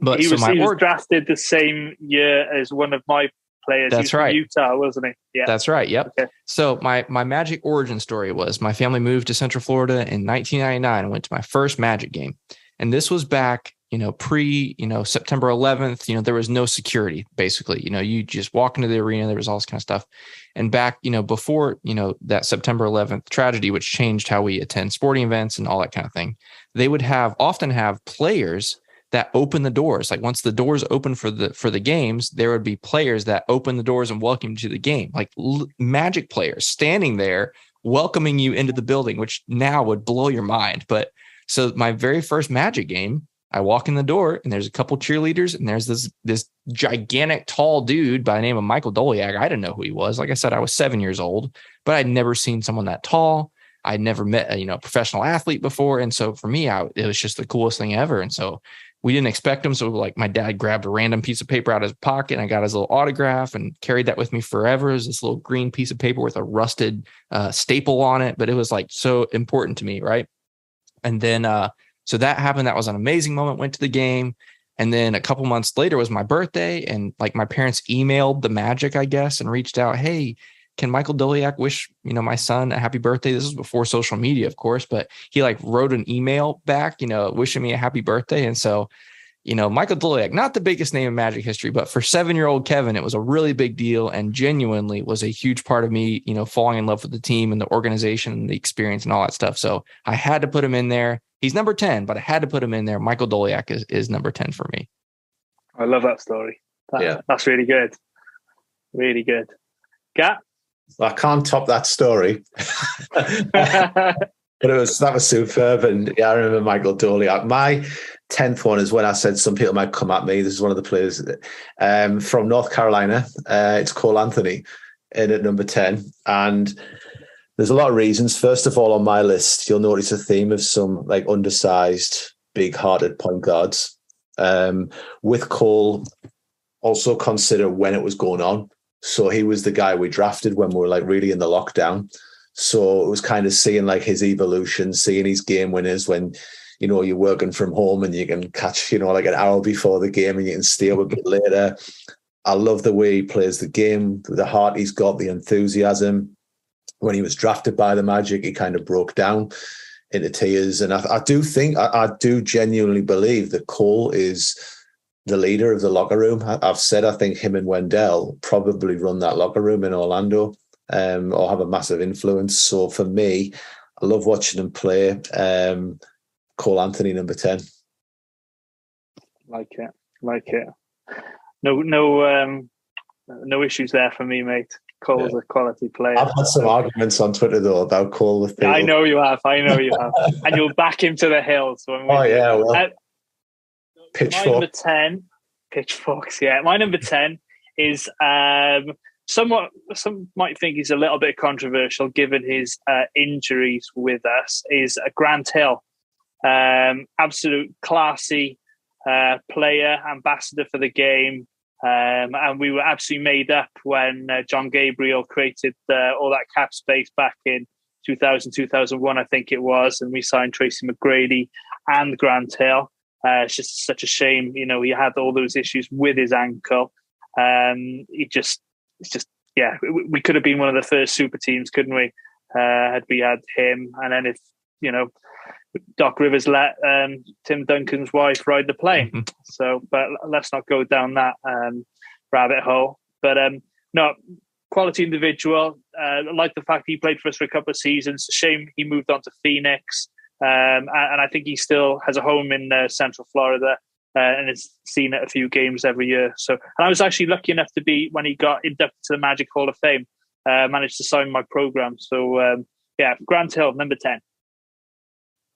But he was drafted the same year as one of my players. That's right. Utah, wasn't he? Yeah. That's right. Yep. Okay. So my Magic origin story was my family moved to Central Florida in 1999 and went to my first Magic game. And this was back, pre, September 11th, there was no security, basically. You just walk into the arena, there was all this kind of stuff. And back, before, that September 11th tragedy, which changed how we attend sporting events and all that kind of thing, they would often have players that open the doors. Like once the doors open for the games, there would be players that open the doors and welcome you to the game, like Magic players standing there welcoming you into the building, which now would blow your mind. But so my very first Magic game I walk in the door and there's a couple cheerleaders and there's this gigantic tall dude by the name of Michael Doliac. I didn't know who he was. Like I said, I was 7 years old, but I'd never seen someone that tall. I'd never met a professional athlete before. And so for me, it was just the coolest thing ever. And so we didn't expect him. So like my dad grabbed a random piece of paper out of his pocket and I got his little autograph and carried that with me forever. It was this little green piece of paper with a rusted staple on it, but it was like so important to me. Right. And then, so that happened. That was an amazing moment. Went to the game. And then a couple months later was my birthday. And like my parents emailed the Magic, I guess, and reached out, hey, can Michael Doliac wish, my son a happy birthday? This was before social media, of course, but he like wrote an email back, wishing me a happy birthday. And so, Michael Doliac, not the biggest name in Magic history, but for 7-year-old Kevin, it was a really big deal and genuinely was a huge part of me, falling in love with the team and the organization and the experience and all that stuff. So I had to put him in there. He's number 10, but I had to put him in there. Michael Doliac is number 10 for me. I love that story. That's really good. Really good. Gat? I can't top that story. But that was superb. And yeah, I remember Michael Doliac. My 10th one is when I said some people might come at me. This is one of the players from North Carolina. It's Cole Anthony in at number 10. And there's a lot of reasons. First of all, on my list, you'll notice a theme of some like undersized, big-hearted point guards. With Cole, also consider when it was going on. So he was the guy we drafted when we were like really in the lockdown. So it was kind of seeing like his evolution, seeing his game winners when, you're working from home and you can catch, like an hour before the game and you can stay up a bit later. I love the way he plays the game, the heart he's got, the enthusiasm. When he was drafted by the Magic, he kind of broke down into tears. And I do genuinely believe that Cole is the leader of the locker room. I've said I think him and Wendell probably run that locker room in Orlando or have a massive influence. So for me, I love watching him play. Cole Anthony, number 10. Like it. No issues there for me, mate. Cole's a quality player. I've had some arguments on Twitter though about Cole with people. I know you have, and you'll back him to the hills. Pitchfork. My number 10, pitchforks. Yeah, my number 10 is some might think he's a little bit controversial given his injuries with us. Is Grant Hill, absolute classy player, ambassador for the game. And we were absolutely made up when John Gabriel created all that cap space back in 2000, 2001, I think it was. And we signed Tracy Mcgrady and Grant Hill. It's just such a shame, he had all those issues with his ankle. We could have been one of the first super teams, couldn't we? Had we had him. And then if, Doc Rivers let Tim Duncan's wife ride the plane. Mm-hmm. So, but let's not go down that rabbit hole. But no, quality individual. I like the fact he played for us for a couple of seasons. Shame he moved on to Phoenix. And I think he still has a home in Central Florida and has seen it a few games every year. So, and I was actually lucky enough to be, when he got inducted to the Magic Hall of Fame, managed to sign my program. So, Grant Hill, number 10.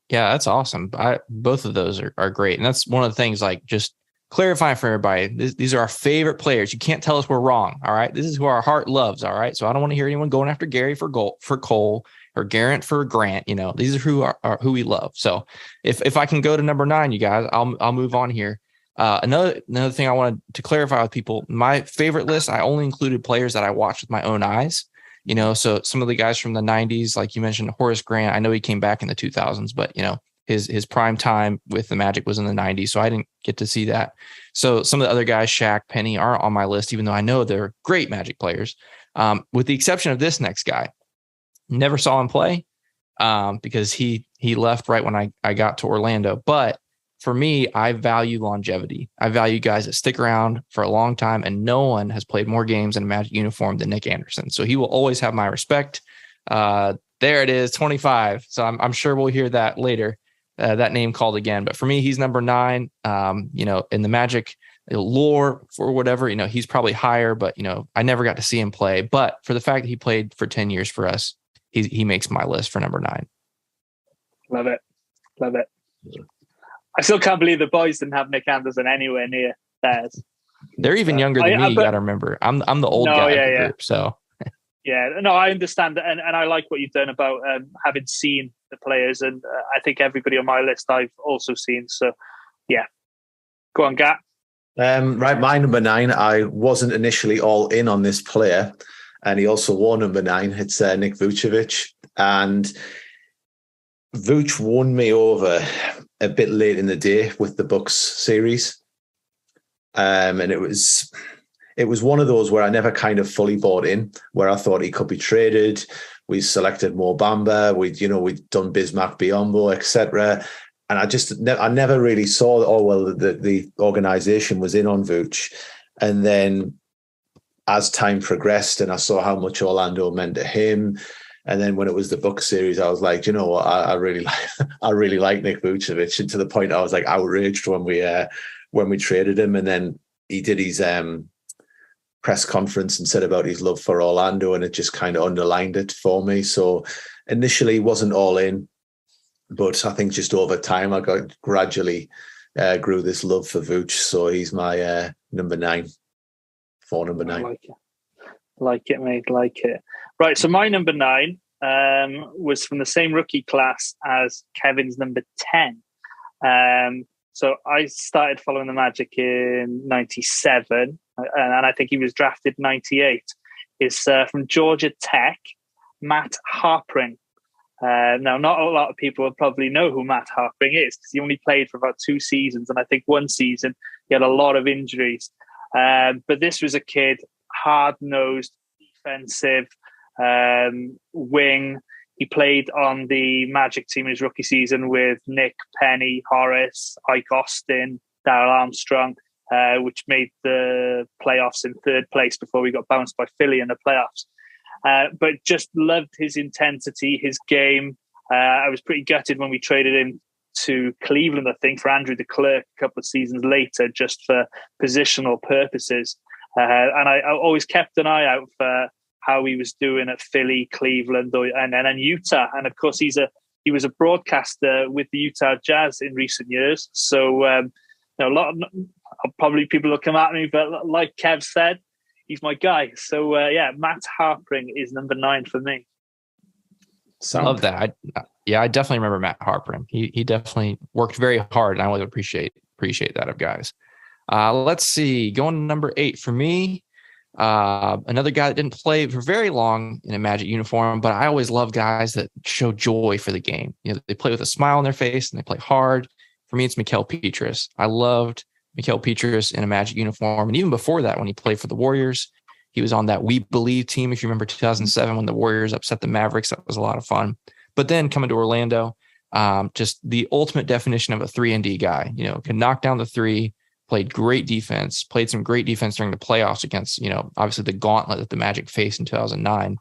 Yeah, that's awesome. Both of those are great. And that's one of the things, like, just clarifying for everybody, these are our favorite players. You can't tell us we're wrong. All right. This is who our heart loves. All right. So I don't want to hear anyone going after Gary for Cole or Geraint for Grant. These are who we love. So if I can go to number 9, you guys, I'll move on here. Another thing I wanted to clarify with people, my favorite list, I only included players that I watched with my own eyes. So some of the guys from the 90s, like you mentioned, Horace Grant, I know he came back in the 2000s, but, his prime time with the Magic was in the 90s. So I didn't get to see that. So some of the other guys, Shaq, Penny, aren't on my list, even though I know they're great Magic players. With the exception of this next guy, never saw him play because he left right when I got to Orlando. But for me, I value longevity. I value guys that stick around for a long time, and no one has played more games in a Magic uniform than Nick Anderson. So he will always have my respect. There it is, 25. So I'm sure we'll hear that later, that name called again. But for me, he's number 9. In the Magic lore for whatever, he's probably higher, but, I never got to see him play. But for the fact that he played for 10 years for us, he makes my list for number 9. Love it. I still can't believe the boys didn't have Nick Anderson anywhere near theirs. They're even younger than me. You got to remember, I'm the old guy of the group. So yeah, no, I understand, and I like what you've done about having seen the players, and I think everybody on my list I've also seen. So yeah, go on, Gat. Right, my number 9. I wasn't initially all in on this player, and he also wore number 9. It's Nick Buchevich, and Vuch won me over a bit late in the day with the Bucks series. And it was one of those where I never kind of fully bought in, where I thought he could be traded. We selected Mo Bamba. We'd done Bismarck Biombo, etc. And I never really saw, the organization was in on Vuch. And then as time progressed and I saw how much Orlando meant to him, and then when it was the book series, I was like, you know what, I really like Nick Buchevich, and to the point I was like outraged when we traded him. And then he did his press conference and said about his love for Orlando, and it just kind of underlined it for me. So initially wasn't all in, but I think just over time I got gradually grew this love for Vuch. So he's my number 9. For number 9. Like it, mate. Like it. Right. So my number 9 was from the same rookie class as Kevin's number 10. So I started following the Magic in 97, and I think he was drafted 98. Is from Georgia Tech, Matt Harpring. Now, not a lot of people will probably know who Matt Harpring is, because he only played for about 2 seasons, and I think one season he had a lot of injuries. But this was a kid, hard-nosed, defensive, wing. He played on the Magic team in his rookie season with Nick, Penny, Horace, Ike Austin, Daryl Armstrong, which made the playoffs in 3rd place before we got bounced by Philly in the playoffs. But just loved his intensity, his game. I was pretty gutted when we traded him to Cleveland, I think, for Andrew DeClerc a couple of seasons later, just for positional purposes. And I always kept an eye out for how he was doing at Philly, Cleveland, and then Utah. And of course, he was a broadcaster with the Utah Jazz in recent years. So probably people will come at me, but like Kev said, he's my guy. So Matt Harpring is number 9 for me. Love that. I definitely remember Matt Harpring. He definitely worked very hard, and I always appreciate that of guys. Let's see. Going to number 8 for me. Another guy that didn't play for very long in a Magic uniform, but I always love guys that show joy for the game. They play with a smile on their face and they play hard. For me, it's Mikael Pedras. I loved Mikael Pedras in a Magic uniform. And even before that, when he played for the Warriors, he was on that We Believe team. If you remember 2007, when the Warriors upset the Mavericks, that was a lot of fun. But then coming to Orlando, just the ultimate definition of a 3-and-D guy, can knock down the 3, played great defense, played some great defense during the playoffs against, obviously the gauntlet that the Magic faced in 2009,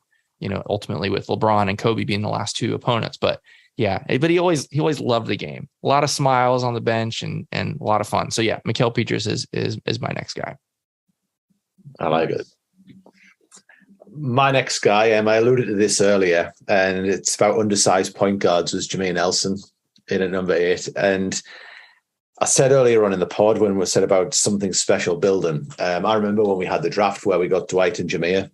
ultimately with LeBron and Kobe being the last 2 opponents. But he always loved the game. A lot of smiles on the bench and a lot of fun. So Mikael Pedras is my next guy. I like it. My next guy, I alluded to this earlier, and it's about undersized point guards, was Jermaine Nelson in at number 8. And I said earlier on in the pod when we said about something special building, I remember when we had the draft where we got Dwight and Jameer,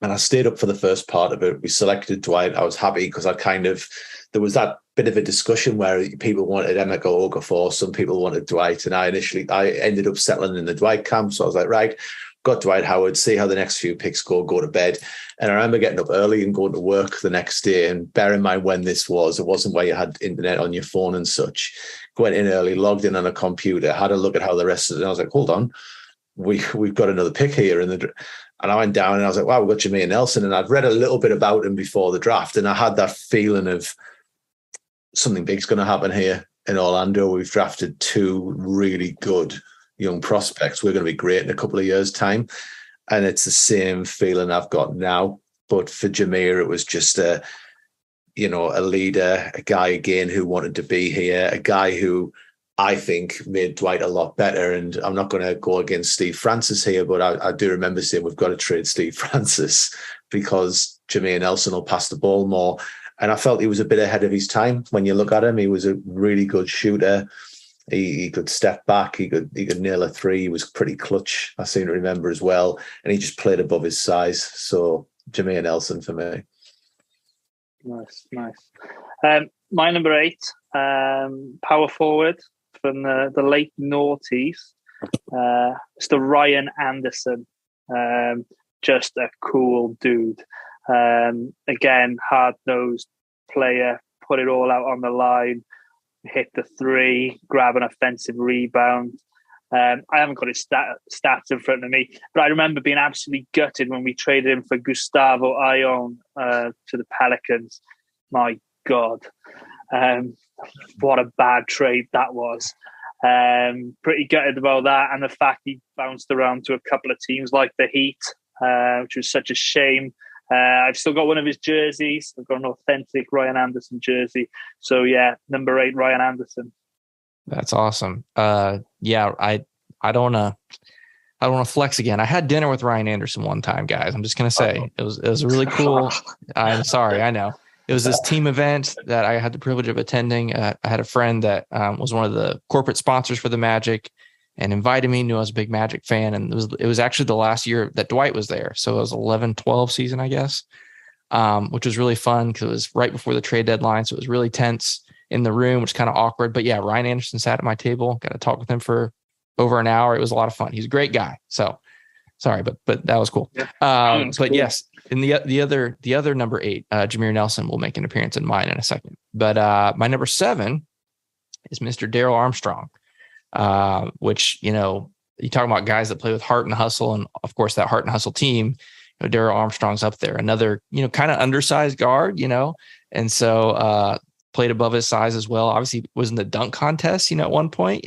and I stayed up for the first part of it. We selected Dwight. I was happy because there was that bit of a discussion where people wanted Emeka Okafor, some people wanted Dwight, and I ended up settling in the Dwight camp. So I was like, right, got Dwight Howard, see how the next few picks go to bed. And I remember getting up early and going to work the next day. And bear in mind when this was, it wasn't where you had internet on your phone and such. Went in early, logged in on a computer, had a look at how the rest of it. And I was like, hold on, we've got another pick here. And I went down and I was like, wow, we've got Jermaine Nelson. And I'd read a little bit about him before the draft. And I had that feeling of something big's going to happen here in Orlando. We've drafted 2 really good young prospects. We're going to be great in a couple of years' time. And it's the same feeling I've got now. But for Jameer, it was just a leader, a guy again who wanted to be here, a guy who I think made Dwight a lot better. And I'm not going to go against Steve Francis here, but I do remember saying we've got to trade Steve Francis because Jermaine Nelson will pass the ball more. And I felt he was a bit ahead of his time. When you look at him, he was a really good shooter. He could step back. He could nail a three. He was pretty clutch, I seem to remember as well. And he just played above his size. So Jermaine Nelson for me. Nice. My number 8, power forward from the late noughties, Mr. Ryan Anderson. Just a cool dude. Again, hard-nosed player, put it all out on the line, hit the three, grab an offensive rebound. I haven't got his stats in front of me, but I remember being absolutely gutted when we traded him for Gustavo Ion to the Pelicans. My God. What a bad trade that was. Pretty gutted about that, and the fact he bounced around to a couple of teams like the Heat, which was such a shame. I've still got one of his jerseys. I've got an authentic Ryan Anderson jersey. So yeah, number 8, Ryan Anderson. That's awesome. Yeah, I don't want to flex again. I had dinner with Ryan Anderson one time, guys. I'm just gonna say it was really cool. I'm sorry, I know. It was this team event that I had the privilege of attending. I had a friend that was one of the corporate sponsors for the Magic and invited me, knew I was a big Magic fan. And it was actually the last year that Dwight was there. So it was 11-12 season, I guess, which was really fun because it was right before the trade deadline. So it was really tense in the room, which is kind of awkward. But yeah, Ryan Anderson sat at my table, got to talk with him for over an hour. It was a lot of fun. He's a great guy. So sorry, but that was cool. But cool. Yes, in the other number 8, Jameer Nelson will make an appearance in mine in a second. But my number 7 is Mr. Daryl Armstrong, which, you talk about guys that play with heart and hustle. And of course, that heart and hustle team, Daryl Armstrong's up there, another, kind of undersized guard, and so played above his size as well. Obviously was in the dunk contest, at one point,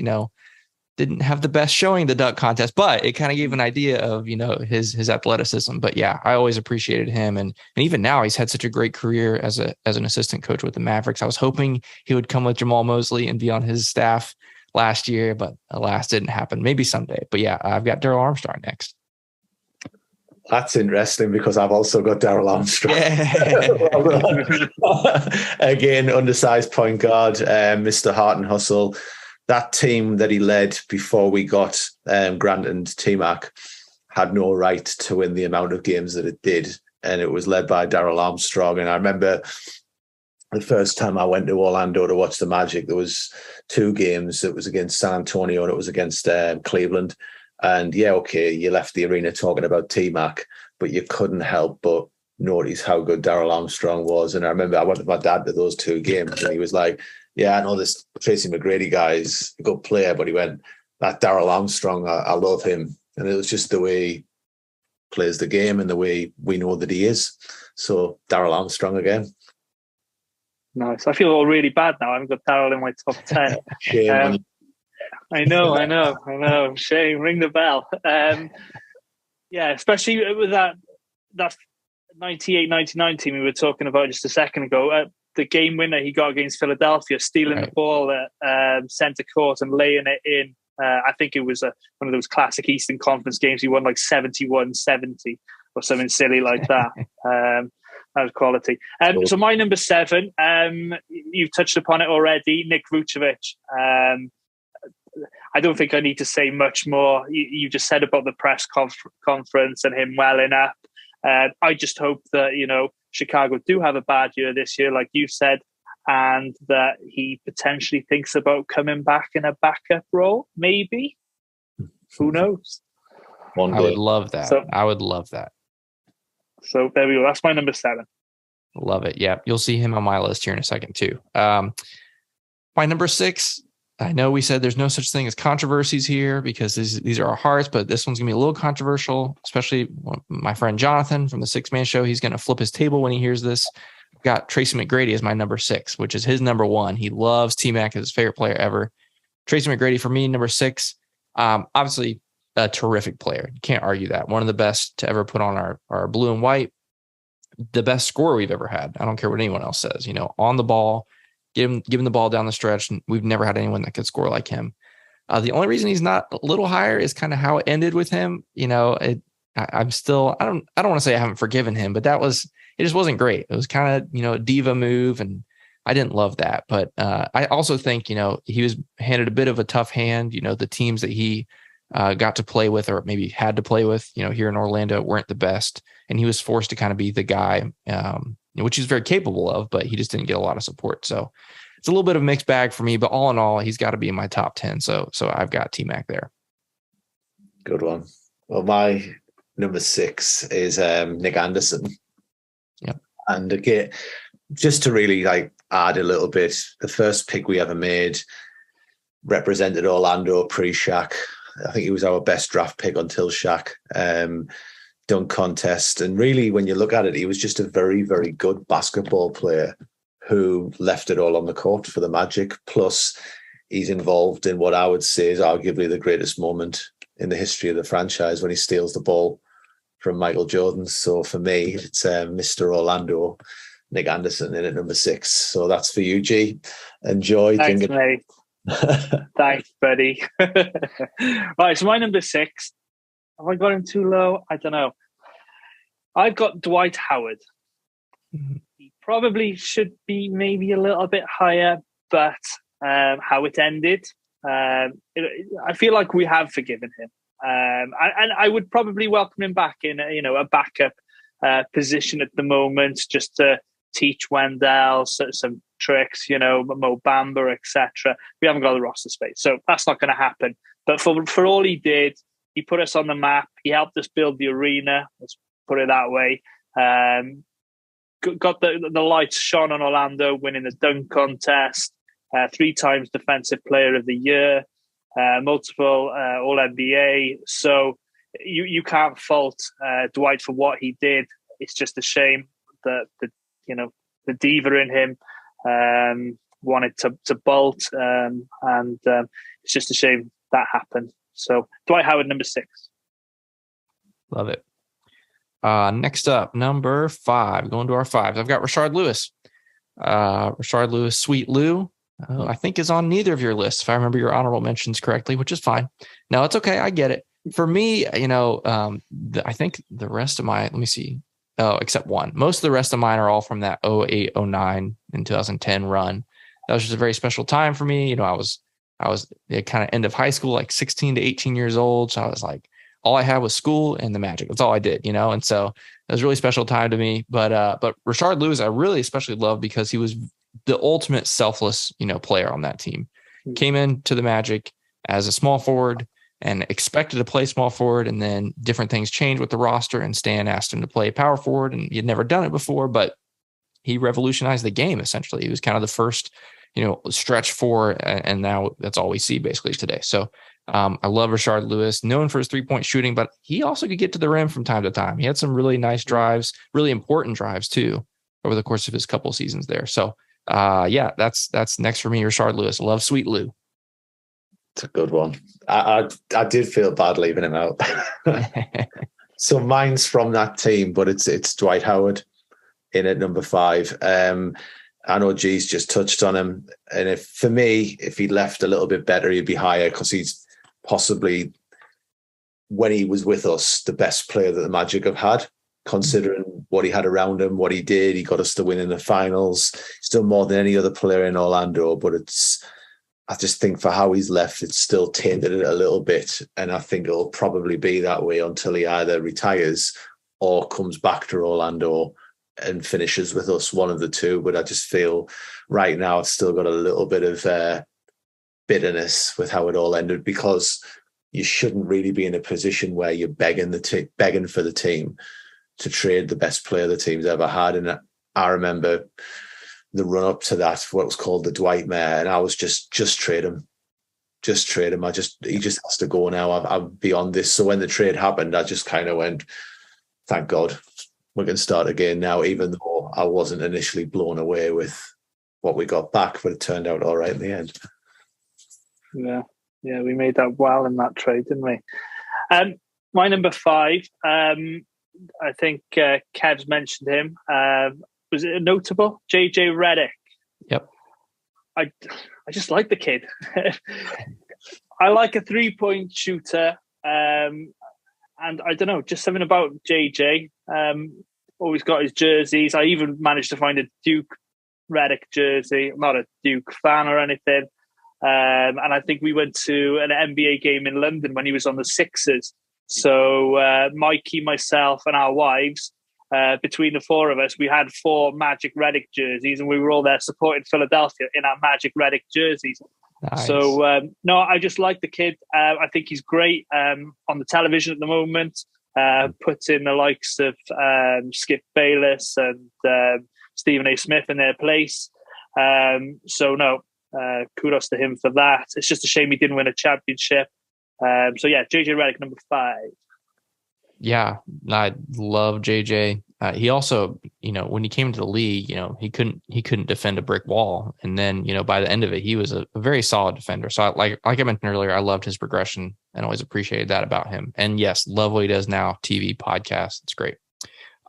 didn't have the best showing in the dunk contest, but it kind of gave an idea of, his athleticism. But yeah, I always appreciated him. And even now he's had such a great career as an assistant coach with the Mavericks. I was hoping he would come with Jamal Mosley and be on his staff last year, but alas, didn't happen. Maybe someday. But yeah, I've got Daryl Armstrong next. That's interesting because I've also got Daryl Armstrong. Yeah. Again, undersized point guard, Mr. Heart and Hustle. That team that he led before we got Grant and T-Mac had no right to win the amount of games that it did. And it was led by Daryl Armstrong. And I remember the first time I went to Orlando to watch the Magic, there was 2 games. It was against San Antonio and it was against Cleveland. And yeah, okay, you left the arena talking about T-Mac, but you couldn't help but notice how good Daryl Armstrong was. And I remember I went with my dad to those 2 games and he was like, yeah, I know this Tracy Mcgrady guy is a good player, but he went, that Daryl Armstrong, I love him. And it was just the way he plays the game and the way we know that he is. So Daryl Armstrong again. Nice. I feel all really bad now. I haven't got Daryl in my top 10. Shame. I know. Shame. Ring the bell. Yeah, especially with that 98-99 team we were talking about just a second ago. The game winner he got against Philadelphia, stealing the ball at center court and laying it in. I think it was one of those classic Eastern Conference games. He won like 71-70 or something silly like that. That was quality. So my number 7, you've touched upon it already, Nick Rutschevich. I don't think I need to say much more. You just said about the press conference and him welling up. I just hope that, Chicago do have a bad year this year, like you said, and that he potentially thinks about coming back in a backup role, maybe. Who knows? I would love that. I would love that. So there we go. That's my number 7. Love it. Yeah, you'll see him on my list here in a second too. My number 6, I know we said there's no such thing as controversies here because these are our hearts, but this one's going to be a little controversial, especially my friend Jonathan from the 6-Man Show. He's going to flip his table when he hears this. I've got Tracy Mcgrady as my number 6, which is his number 1. He loves T-Mac as his favorite player ever. Tracy Mcgrady for me, number 6. Obviously, a terrific player. You can't argue that. One of the best to ever put on our blue and white. The best scorer we've ever had. I don't care what anyone else says. On the ball, give him the ball down the stretch. And we've never had anyone that could score like him. The only reason he's not a little higher is kind of how it ended with him. I'm still, I don't want to say I haven't forgiven him, but it just wasn't great. It was kind of, a diva move. And I didn't love that. But I also think, he was handed a bit of a tough hand. The teams that he got to play with, or maybe had to play with, here in Orlando, weren't the best. And he was forced to kind of be the guy, which he's very capable of, but he just didn't get a lot of support. So it's a little bit of a mixed bag for me, but all in all, he's got to be in my top 10. So I've got T-Mac there. Good one. Well, my number 6 is Nick Anderson. Yep. And again, just to really add a little bit, the first pick we ever made represented Orlando pre-Shaq. I think he was our best draft pick until Shaq. Dunk contest. And really, when you look at it, he was just a very, very good basketball player who left it all on the court for the Magic. Plus, he's involved in what I would say is arguably the greatest moment in the history of the franchise when he steals the ball from Michael Jordan. So for me, it's Mr. Orlando, Nick Anderson, in at number 6. So that's for you, G. Enjoy. Thanks, mate. Thanks, buddy. Right, so my number 6. Have I got him too low? I don't know. I've got Dwight Howard. He probably should be maybe a little bit higher, but how it ended, I feel like we have forgiven him. And I would probably welcome him back in a backup position at the moment, just to teach Wendell some tricks, Mo Bamba, etc. We haven't got the roster space, so that's not going to happen. But for all he did, he put us on the map. He helped us build the arena. Let's put it that way. Got the lights shone on Orlando, winning the dunk contest, 3 times Defensive Player of the Year, multiple All-NBA. So you can't fault Dwight for what he did. It's just a shame that the diva in him wanted to bolt, and it's just a shame that happened. So Dwight Howard, number 6. Love it. Next up, number 5. Going to our 5s. I've got Rashard Lewis. Rashard Lewis, Sweet Lou, I think is on neither of your lists, if I remember your honorable mentions correctly, which is fine. No, it's okay. I get it. For me, I think the rest of my, let me see. Oh, except one. Most of the rest of mine are all from that 08, 09, and 2010 run. That was just a very special time for me. I was kind of end of high school, like 16 to 18 years old. So I was like, all I had was school and the Magic. That's all I did, And so it was a really special time to me. But Rashard Lewis, I really especially love because he was the ultimate selfless, player on that team. Came into the Magic as a small forward and expected to play small forward. And then different things changed with the roster, and Stan asked him to play power forward, and he had never done it before, but he revolutionized the game. Essentially, he was kind of the first, stretch 4. And now that's all we see basically today. So I love Rashard Lewis, known for his 3-point shooting, but he also could get to the rim from time to time. He had some really nice drives, really important drives too, over the course of his couple seasons there. So that's next for me, Rashard Lewis. Love Sweet Lou. It's a good one. I did feel bad leaving him out. So mine's from that team, but it's Dwight Howard in at number 5. I know G's just touched on him. And if he left a little bit better, he'd be higher, because he's possibly, when he was with us, the best player that the Magic have had, considering what he had around him, what he did. He got us to win in the finals. Still more than any other player in Orlando, but I just think for how he's left, it's still tainted it a little bit. And I think it'll probably be that way until he either retires or comes back to Orlando and finishes with us, one of the two. But I just feel right now it's still got a little bit of bitterness with how it all ended, because you shouldn't really be in a position where you're begging for the team to trade the best player the team's ever had. And I remember the run up to that, what was called the Dwight Mare, and I was just trade him. Just trade him. He just has to go now. I'm beyond this. So when the trade happened, I just kind of went, thank God, we can start again now, even though I wasn't initially blown away with what we got back, but it turned out all right in the end. Yeah, we made that well in that trade, didn't we? My number 5, I think Kev's mentioned him. Was it notable? JJ Redick. Yep. I just like the kid. I like a 3-point shooter. And I don't know, just something about JJ. Always got his jerseys. I even managed to find a Duke Redick jersey. I'm not a Duke fan or anything. And I think we went to an NBA game in London when he was on the Sixers. So Mikey, myself, and our wives, between the four of us, we had 4 Magic Redick jerseys, and we were all there supporting Philadelphia in our Magic Redick jerseys. Nice. So, no, I just like the kid. I think he's great on the television at the moment. Puts in the likes of Skip Bayless and Stephen A. Smith in their place. So, no, kudos to him for that. It's just a shame he didn't win a championship. So, yeah, JJ Redick, number 5. Yeah, I love JJ. He also, when he came into the league, he couldn't defend a brick wall. And then, by the end of it, he was a very solid defender. So like I mentioned earlier, I loved his progression and always appreciated that about him. And yes, love what he does now. TV, podcast. It's great.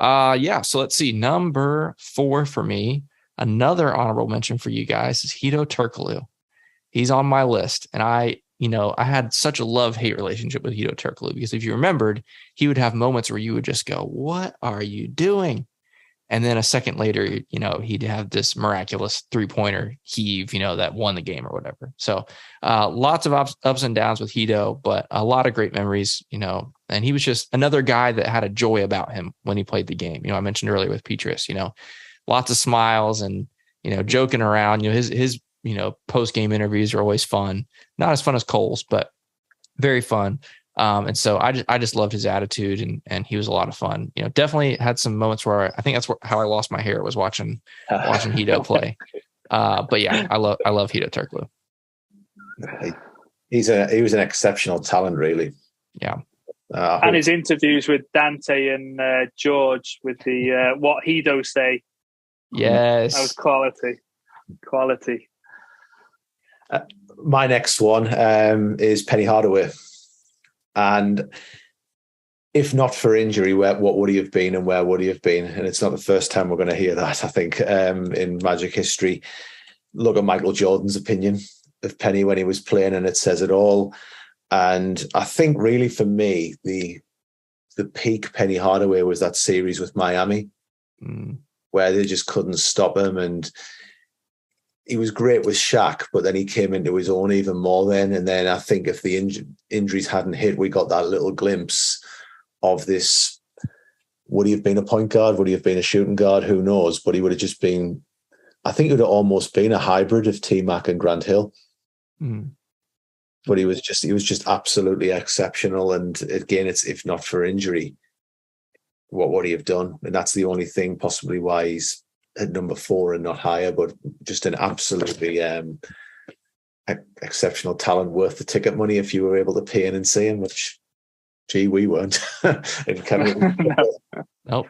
So let's see. Number 4 for me, another honorable mention for you guys is Hito Turcalu. He's on my list. And I had such a love-hate relationship with Hito Turcalu because if you remembered, he would have moments where you would just go, "What are you doing?" And then a second later, he'd have this miraculous 3-pointer heave, that won the game or whatever. So lots of ups and downs with Hito, but a lot of great memories, and he was just another guy that had a joy about him when he played the game. I mentioned earlier with Pedras, lots of smiles and, joking around, his post-game interviews are always fun. Not as fun as Cole's, but very fun. And so I just loved his attitude and he was a lot of fun. Definitely had some moments where I think that's how I lost my hair was watching Hito play. But yeah, I love Hito Turcalu. He was an exceptional talent, really. Yeah. And his interviews with Dante and George with the what Hito say. Yes. That was quality. My next one is Penny Hardaway. And if not for injury, what would he have been and where would he have been? And it's not the first time we're going to hear that, I think, in Magic history. Look at Michael Jordan's opinion of Penny when he was playing, and it says it all. And I think really for me, the peak Penny Hardaway was that series with Miami, where they just couldn't stop him. And he was great with Shaq, but then he came into his own even more then. And then I think if the injuries hadn't hit, we got that little glimpse of this. Would he have been a point guard? Would he have been a shooting guard? Who knows? But he would have just been, I think it would have almost been a hybrid of T-Mac and Grant Hill. But he was just absolutely exceptional. And again, it's if not for injury, what would he have done? And that's the only thing possibly why he's at number 4 and not higher, but just an absolutely exceptional talent, worth the ticket money if you were able to pay in and see him, which, gee, we weren't. Nope.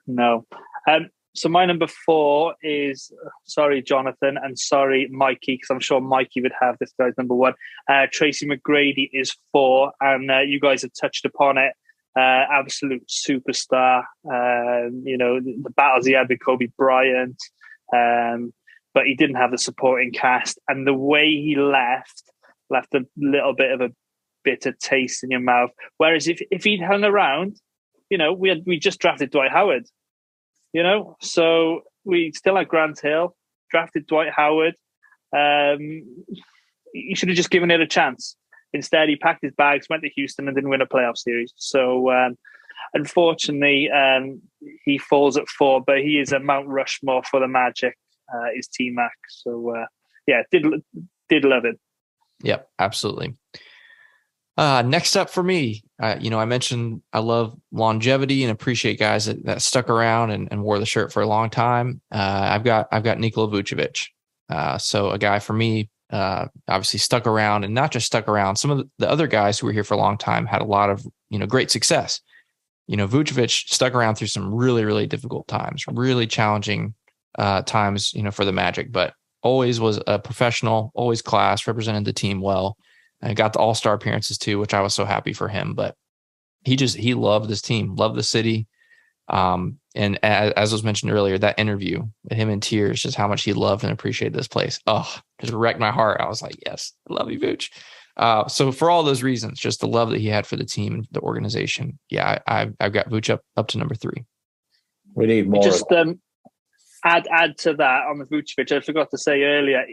No. So my number 4 is, sorry, Jonathan, and sorry, Mikey, because I'm sure Mikey would have this guy's number 1. Tracy Mcgrady is 4, and you guys have touched upon it. Absolute superstar. The battles he had with Kobe Bryant, but he didn't have the supporting cast, and the way he left a little bit of a bitter taste in your mouth. Whereas if he'd hung around, we just drafted Dwight Howard, so we still had Grant Hill, drafted Dwight Howard. He should have just given it a chance. Instead, he packed his bags, went to Houston, and didn't win a playoff series. So, unfortunately, he falls at 4, but he is a Mount Rushmore for the Magic, is T-Mac. So, did love it. Yep, absolutely. Next up for me, I mentioned I love longevity and appreciate guys that stuck around and wore the shirt for a long time. I've got Nikola Buchevich. So a guy for me, obviously stuck around, and not just stuck around. Some of the other guys who were here for a long time had a lot of, great success. Vucevic stuck around through some really, really difficult times, really challenging times, for the Magic, but always was a professional, always class, represented the team well, and got the all-star appearances too, which I was so happy for him. But he loved this team, loved the city. And as was mentioned earlier, that interview with him in tears, just how much he loved and appreciated this place. Oh, just wrecked my heart. I was like, yes, I love you, Vooch. So for all those reasons, just the love that he had for the team and the organization. Yeah, I've got Vooch up to number 3. We need more. add to that on the Vucevic, I forgot to say earlier,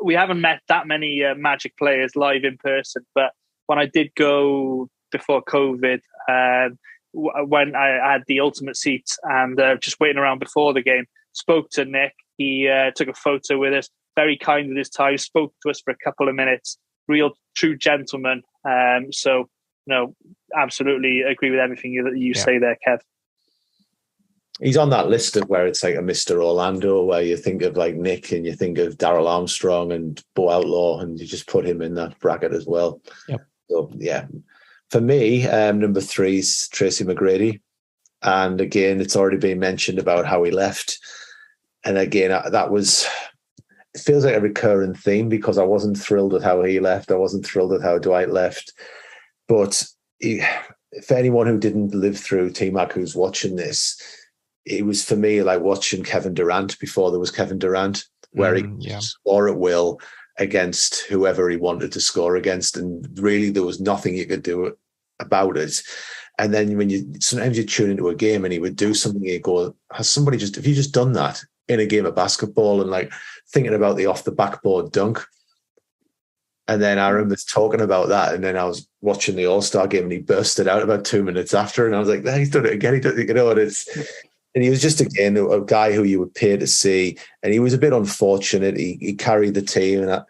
we haven't met that many Magic players live in person, but when I did go before COVID, when I had the ultimate seats and just waiting around before the game, spoke to Nick. He took a photo with us, very kind with his time, spoke to us for a couple of minutes, real true gentleman. So, absolutely agree with everything you say there, Kev. He's on that list of where it's like a Mr. Orlando, where you think of like Nick and you think of Daryl Armstrong and Bo Outlaw, and you just put him in that bracket as well. Yep. So, yeah. For me, number 3 is Tracy Mcgrady. And again, it's already been mentioned about how he left. And again, it feels like a recurring theme because I wasn't thrilled at how he left. I wasn't thrilled at how Dwight left. But for anyone who didn't live through T-Mac who's watching this, it was for me like watching Kevin Durant before there was Kevin Durant, where he could score at will against whoever he wanted to score against. And really there was nothing you could do about it. And then sometimes you tune into a game and he would do something, you go, have you just done that in a game of basketball? And like thinking about the off the backboard dunk. And then I remember talking about that. And then I was watching the All-Star game and he bursted out about 2 minutes after. And I was like, he's done it again. He done it, and he was just, again, a guy who you would pay to see. And he was a bit unfortunate. He carried the team. And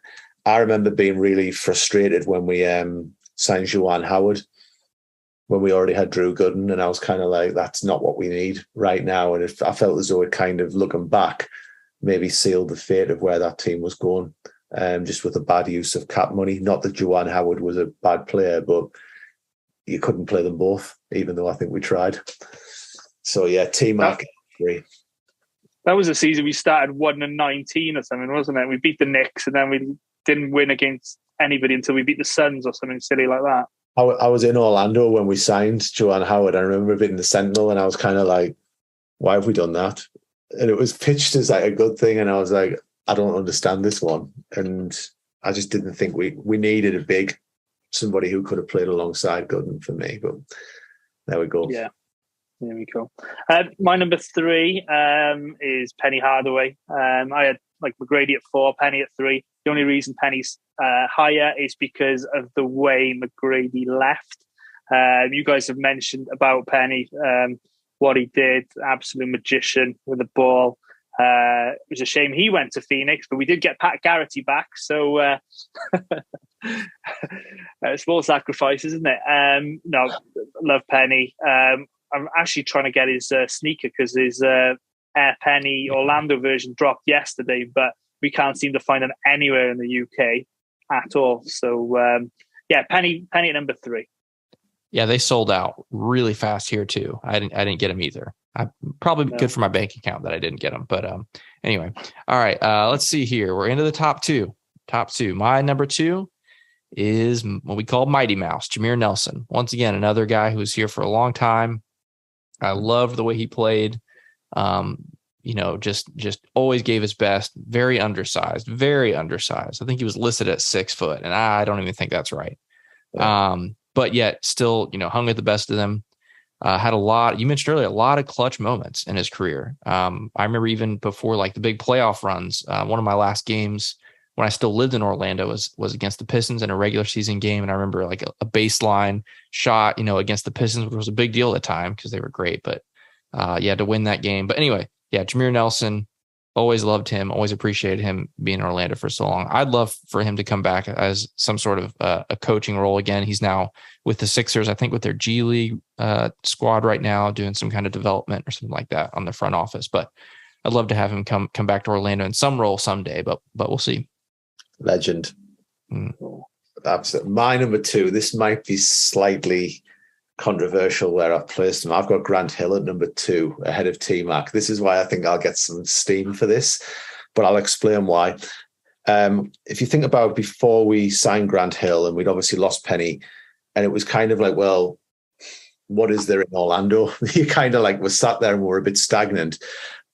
I remember being really frustrated when we signed Juwan Howard, when we already had Drew Gooden. And I was kind of like, that's not what we need right now. And I felt as though it kind of, looking back, maybe sealed the fate of where that team was going, just with a bad use of cap money. Not that Juwan Howard was a bad player, but you couldn't play them both, even though I think we tried. So, yeah, T-Mac. That was a season we started 1-19 or something, wasn't it? We beat the Knicks and then we didn't win against anybody until we beat the Suns or something silly like that. I was in Orlando when we signed Juwan Howard. I remember being the Sentinel and I was kind of like, why have we done that? And it was pitched as like a good thing. And I was like, I don't understand this one. And I just didn't think we needed somebody who could have played alongside Gooden for me. But there we go. Yeah. There we go. My number 3 is Penny Hardaway. I had like McGrady at 4, Penny at 3. The only reason Penny's higher is because of the way McGrady left. You guys have mentioned about Penny, what he did, absolute magician with the ball. It was a shame he went to Phoenix, but we did get Pat Garrity back. So small sacrifices, isn't it? No, love Penny. I'm actually trying to get his sneaker because his Air Penny Orlando version dropped yesterday, but we can't seem to find them anywhere in the UK at all. So, Penny at number 3. Yeah, they sold out really fast here too. I didn't get them either. Probably good for my bank account that I didn't get them. But anyway, all right. Let's see here. We're into the top two. My number 2 is what we call Mighty Mouse, Jameer Nelson. Once again, another guy who was here for a long time. I loved the way he played. Just always gave his best. Very undersized. I think he was listed at 6 foot, and I don't even think that's right. Yeah. But yet still, hung at the best of them. Had you mentioned earlier, a lot of clutch moments in his career. I remember even before like the big playoff runs, one of my last games when I still lived in Orlando was against the Pistons in a regular season game. And I remember like a baseline shot, against the Pistons, which was a big deal at the time because they were great, but to win that game. But anyway, Jameer Nelson, always loved him, always appreciated him being in Orlando for so long. I'd love for him to come back as some sort of a coaching role again. He's now with the Sixers, I think with their G League squad right now, doing some kind of development or something like that on the front office. But I'd love to have him come back to Orlando in some role someday, but we'll see. Legend. Absolutely. My number 2, this might be slightly controversial where I've placed him. I've got Grant Hill at number 2 ahead of T-Mac. This is why I think I'll get some steam for this, but I'll explain why. If you think about before we signed Grant Hill and we'd obviously lost Penny, and it was kind of like, well, what is there in Orlando? You kind of like was sat there and we're a bit stagnant.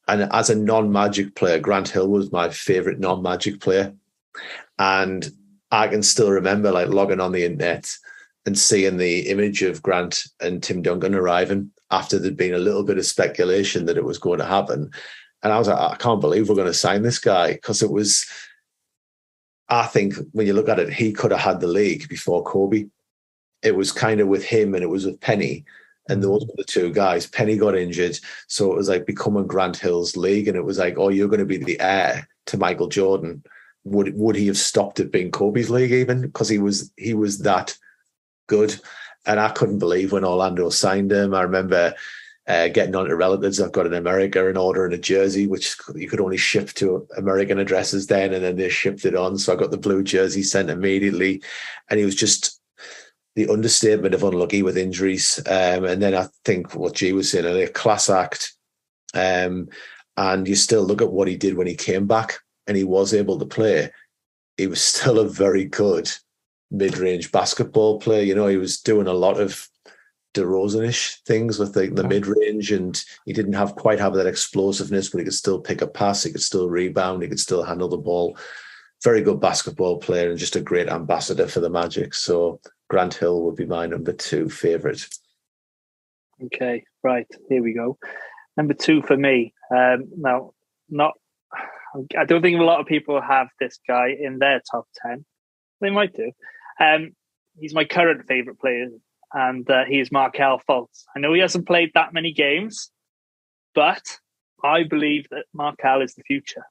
And as a non-Magic player, Grant Hill was my favorite non-Magic player. And I can still remember like logging on the internet and seeing the image of Grant and Tim Duncan arriving after there'd been a little bit of speculation that it was going to happen. And I was like, I can't believe we're going to sign this guy, because it was, I think when you look at it, he could have had the league before Kobe. It was kind of with him and it was with Penny. And those were the two guys. Penny got injured. So it was like becoming Grant Hill's league. And it was like, oh, you're going to be the heir to Michael Jordan. Would he have stopped it being Kobe's league even? Because he was that good. And I couldn't believe when Orlando signed him. I remember getting on to relatives I've got in America and ordering a jersey, which you could only ship to American addresses then. And then they shipped it on. So I got the blue jersey sent immediately. And he was just the understatement of unlucky with injuries. And then I think what G was saying, a class act. And you still look at what he did when he came back and he was able to play. He was still a very good mid-range basketball player. You know, he was doing a lot of DeRozan-ish things with the mid-range, and he didn't quite have that explosiveness, but he could still pick a pass, he could still rebound, he could still handle the ball. Very good basketball player and just a great ambassador for the Magic. So Grant Hill would be my number 2 favourite. Okay, right, here we go. Number 2 for me. I don't think a lot of people have this guy in their top 10. They might do. He's my current favourite player, and he's Markelle Fultz. I know he hasn't played that many games, but I believe that Markelle is the future.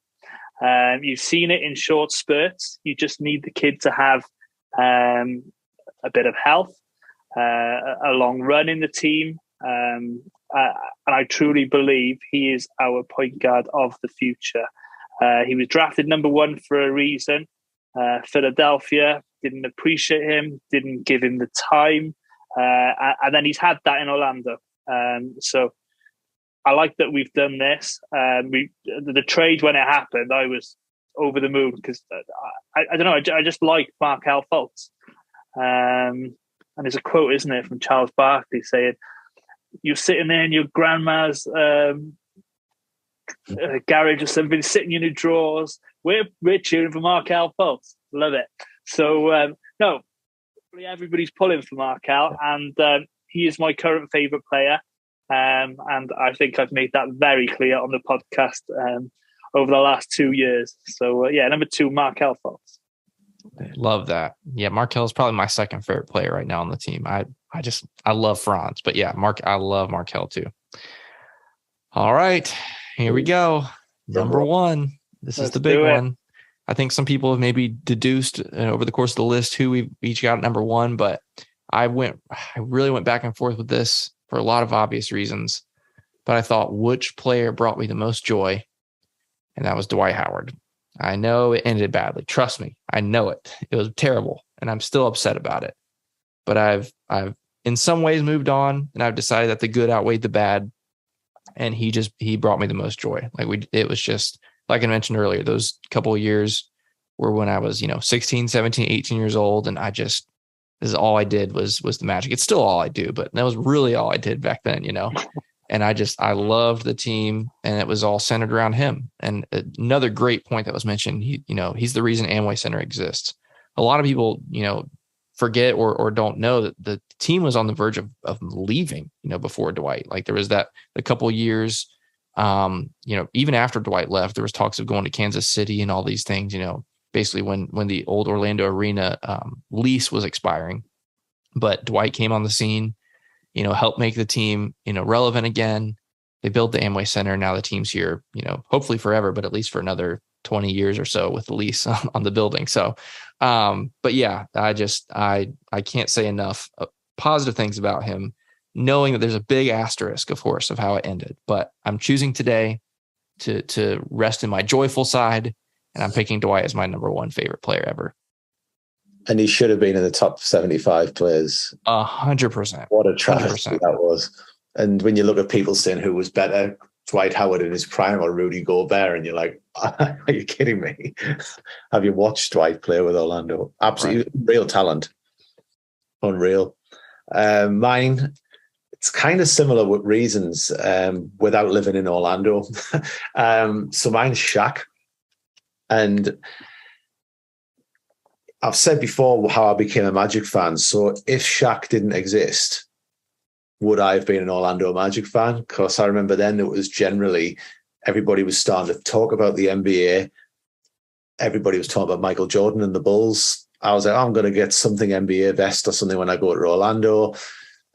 You've seen it in short spurts. You just need the kid to have a bit of health, a long run in the team. And I truly believe he is our point guard of the future. He was drafted number 1 for a reason. Philadelphia didn't appreciate him, didn't give him the time. And then he's had that in Orlando. So I like that we've done this. The trade, when it happened, I was over the moon because I don't know. I just like Markelle Fultz. And there's a quote, isn't it, from Charles Barkley saying, "You're sitting there in your grandma's garage or something, sitting in your drawers. We're cheering for Markelle Fultz." Love it. So no, everybody's pulling for Markelle, and he is my current favourite player. And I think I've made that very clear on the podcast over the last 2 years. So number 2, Markelle Fultz. Love that. Yeah, Markelle is probably my second favorite player right now on the team. I love Franz, but yeah, I love Markelle too. All right, here we go. Number 1. This is the big one. I think some people have maybe deduced over the course of the list who we each got at number 1, but I really went back and forth with this for a lot of obvious reasons. But I thought, which player brought me the most joy? And that was Dwight Howard. I know it ended badly. Trust me, I know it. It was terrible, and I'm still upset about it. But I've in some ways moved on, and I've decided that the good outweighed the bad. And he brought me the most joy. It was just, like I mentioned earlier, those couple of years were when I was, 16, 17, 18 years old. And this is all I did was the Magic. It's still all I do, but that was really all I did back then, and I loved the team, and it was all centered around him. And another great point that was mentioned, he's the reason Amway Center exists. A lot of people, forget or don't know that the team was on the verge of leaving, before Dwight. Like there was the couple of years, even after Dwight left, there was talks of going to Kansas City and all these things, basically when the old Orlando Arena lease was expiring. But Dwight came on the scene, helped make the team, relevant again. They built the Amway Center. Now the team's here, hopefully forever, but at least for another 20 years or so with the lease on the building. So, but yeah, I can't say enough positive things about him, knowing that there's a big asterisk, of course, of how it ended. But I'm choosing today to rest in my joyful side, and I'm picking Dwight as my number 1 favorite player ever. And he should have been in the top 75 players. 100%. What a travesty that was. And when you look at people saying who was better, Dwight Howard in his prime or Rudy Gobert, and you're like, are you kidding me? Have you watched Dwight play with Orlando? Absolutely real talent. Unreal. Mine, it's kind of similar with reasons without living in Orlando. So mine's Shaq. And I've said before how I became a Magic fan. So if Shaq didn't exist, would I have been an Orlando Magic fan? Because I remember then it was generally everybody was starting to talk about the NBA. Everybody was talking about Michael Jordan and the Bulls. I was like, I'm going to get something NBA vest or something when I go to Orlando.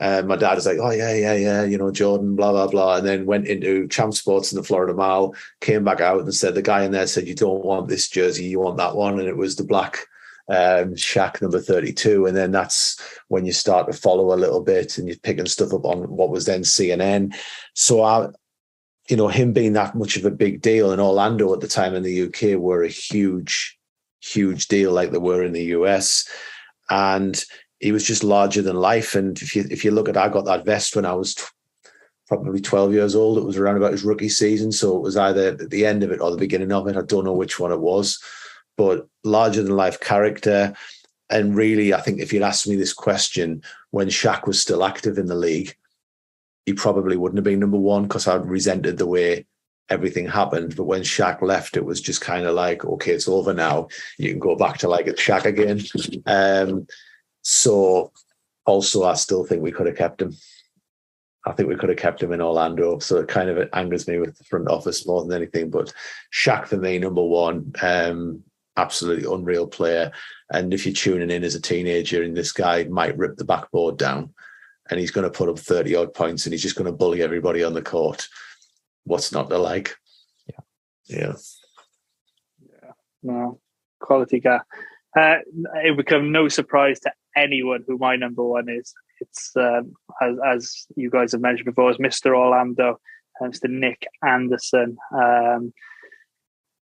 My dad was like, oh, yeah, Jordan, blah, blah, blah. And then went into Champ Sports in the Florida Mall, came back out and said, the guy in there said, you don't want this jersey, you want that one. And it was the black Shaq number 32. And then that's when you start to follow a little bit and you're picking stuff up on what was then CNN. So him being that much of a big deal in Orlando at the time in the UK were a huge deal like they were in the US. And he was just larger than life. And if you look at, I got that vest when I was probably 12 years old. It was around about his rookie season. So it was either at the end of it or the beginning of it. I don't know which one it was, but larger than life character. And really, I think if you'd asked me this question when Shaq was still active in the league, he probably wouldn't have been number one because I'd resented the way everything happened. But when Shaq left, it was just kind of like, okay, it's over now. You can go back to like it's Shaq again. So also, I still think we could have kept him. I think we could have kept him in Orlando. So it kind of angers me with the front office more than anything. But Shaq for me, number one, absolutely unreal player. And if you're tuning in as a teenager and this guy might rip the backboard down and he's going to put up 30 odd points and he's just going to bully everybody on the court, what's not to like? Yeah. No, quality guy. It become no surprise to anyone who my number one is. It's as you guys have mentioned before, it's Mr. Orlando, Mr. Nick Anderson.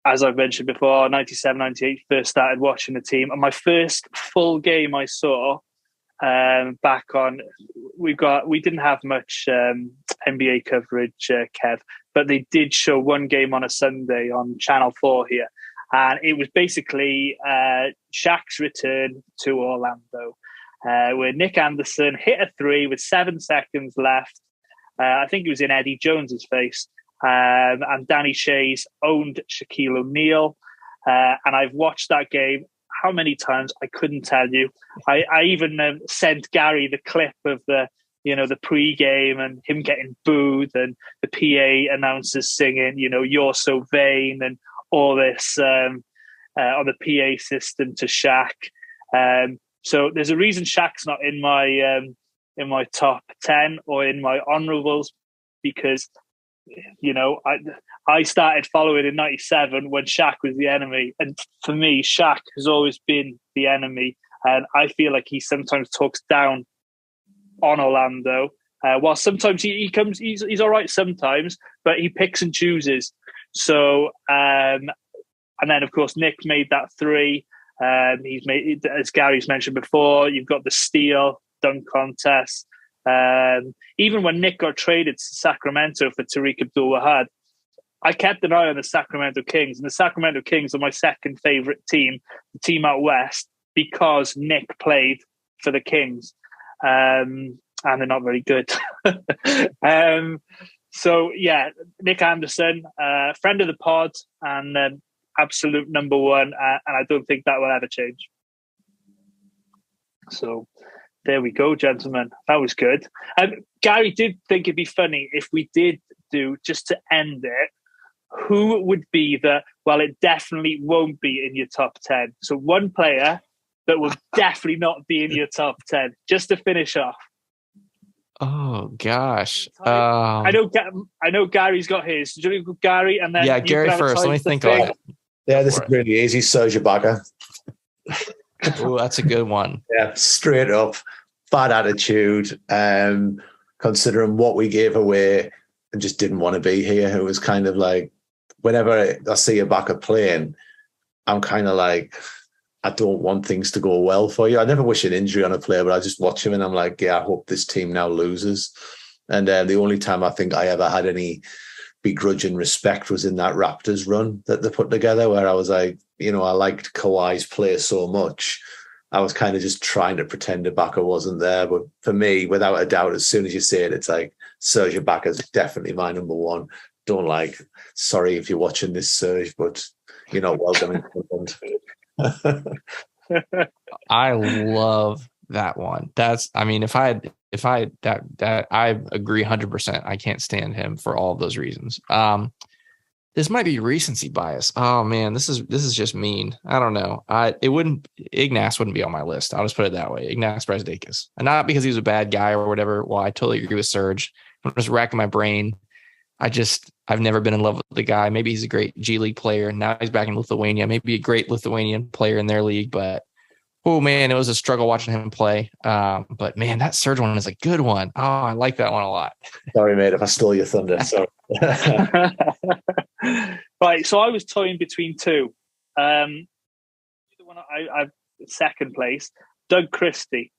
As I've mentioned before, 97, 98, first started watching the team. And my first full game I saw back on, we didn't have much NBA coverage, Kev, but they did show one game on a Sunday on Channel 4 here. And it was basically Shaq's return to Orlando, where Nick Anderson hit a three with 7 seconds left. I think it was in Eddie Jones's face. And Danny Shays owned Shaquille O'Neal. And I've watched that game how many times? I couldn't tell you. I even sent Gary the clip of the pre-game and him getting booed and the PA announcers singing, you're so vain and all this on the PA system to Shaq. So there's a reason Shaq's not in my top 10 or in my honorables, because I started following in 97 when Shaq was the enemy, and for me Shaq has always been the enemy, and I feel like he sometimes talks down on Orlando, while sometimes he's all right sometimes, but he picks and chooses. So and then of course Nick made that three. He's made, as Gary's mentioned before, you've got the steal, dunk contest. Even when Nick got traded to Sacramento for Tariq Abdul-Wahad, I kept an eye on the Sacramento Kings, and the Sacramento Kings are my second favorite team, the team out west, because Nick played for the Kings, and they're not very good. So yeah, Nick Anderson, friend of the pod, and absolute number one, and I don't think that will ever change. So there we go, gentlemen. That was good. Gary did think it'd be funny if we did do, just to end it, who would be it definitely won't be in your top 10. So one player that will definitely not be in your top 10, just to finish off. Oh gosh. I know Gary's got his. Do you want Gary and then Gary first. Let me think of it. Yeah, this is really easy. Serge Ibaka. Oh, that's a good one. Yeah, straight up, bad attitude. Considering what we gave away, and just didn't want to be here. It was kind of like, whenever I see Ibaka playing, I'm kind of like, I don't want things to go well for you. I never wish an injury on a player, but I just watch him and I'm like, yeah, I hope this team now loses. And the only time I think I ever had any begrudging respect was in that Raptors run that they put together, where I was like, I liked Kawhi's play so much. I was kind of just trying to pretend Ibaka wasn't there. But for me, without a doubt, as soon as you say it, it's like Serge Ibaka is definitely my number one. Sorry if you're watching this, Serge, but you're not welcome in England. I love that one. If I agree 100%. I can't stand him for all of those reasons. This might be recency bias. Oh man, this is just mean. I don't know. Ignace wouldn't be on my list. I'll just put it that way. Ignace Brasdeikis. And not because he was a bad guy or whatever. Well, I totally agree with Serge. I'm just racking my brain. I've never been in love with the guy. Maybe he's a great G League player. Now he's back in Lithuania. Maybe a great Lithuanian player in their league, but oh man, it was a struggle watching him play. But man, that Serge one is a good one. Oh, I like that one a lot. Sorry, mate, if I stole your thunder. Sorry. Right, so I was toying between two. The one I second place, Doug Christie.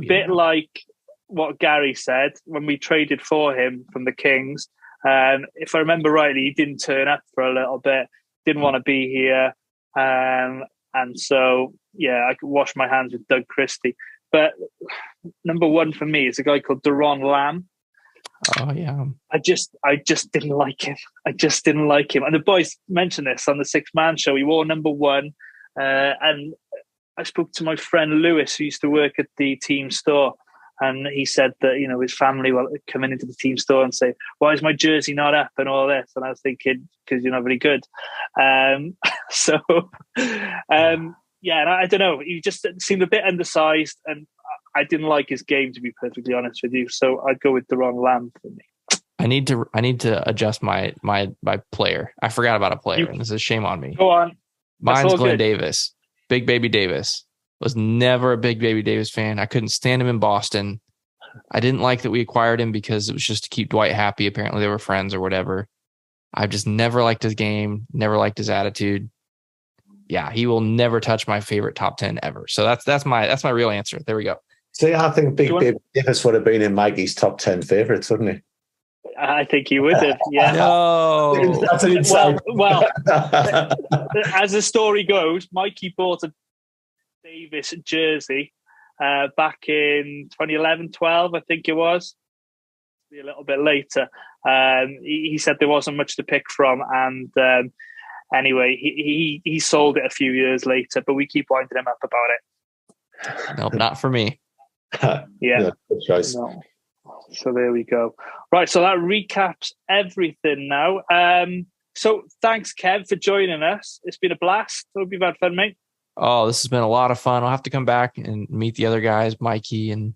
Bit like what Gary said when we traded for him from the Kings. If I remember rightly, he didn't turn up for a little bit, didn't want to be here. And so, yeah, I could wash my hands with Doug Christie. But number one for me is a guy called Daron Lamb. Oh, yeah. I just didn't like him. And the boys mentioned this on the Six Man Show. He wore number one. And I spoke to my friend Lewis, who used to work at the team store. And he said that, his family will come into the team store and say, why is my jersey not up and all this? And I was thinking, because you're not very good. Yeah, and I don't know. He just seemed a bit undersized, and I didn't like his game, to be perfectly honest with you. So I'd go with Daron Lamb for me. I need to adjust my player. I forgot about a player, and this is shame on me. Go on. Mine's Glenn Davis. Big Baby Davis. Was never a Big Baby Davis fan. I couldn't stand him in Boston. I didn't like that we acquired him because it was just to keep Dwight happy. Apparently they were friends or whatever. I've just never liked his game, never liked his attitude. Yeah, he will never touch my favorite top 10 ever. So that's my real answer. There we go. See, I think Big Baby Davis would have been in Mikey's top 10 favorites, wouldn't he? I think he would have, yeah. No. That's an inside. Well, as the story goes, Mikey bought a Davis jersey back in 2011-12, I think it was. A little bit later. He said there wasn't much to pick from, and anyway, he sold it a few years later, but we keep winding him up about it. Nope, not for me. Yeah. Good choice. No. So there we go. Right, so that recaps everything now. So thanks, Kev, for joining us. It's been a blast. Hope you've had fun, mate. Oh, this has been a lot of fun. I'll have to come back and meet the other guys, Mikey and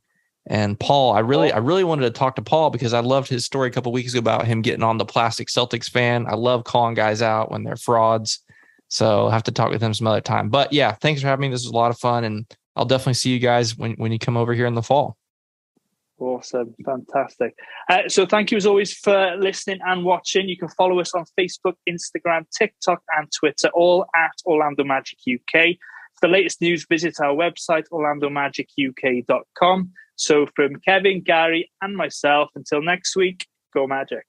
Paul. I really wanted to talk to Paul because I loved his story a couple of weeks ago about him getting on the plastic Celtics fan. I love calling guys out when they're frauds. So I'll have to talk with him some other time. But yeah, thanks for having me. This was a lot of fun, and I'll definitely see you guys when you come over here in the fall. Awesome. Fantastic. So thank you as always for listening and watching. You can follow us on Facebook, Instagram, TikTok, and Twitter, all at Orlando Magic UK. For the latest news, visit our website, orlandomagic.uk.com. So from Kevin, Gary, and myself, until next week, go Magic.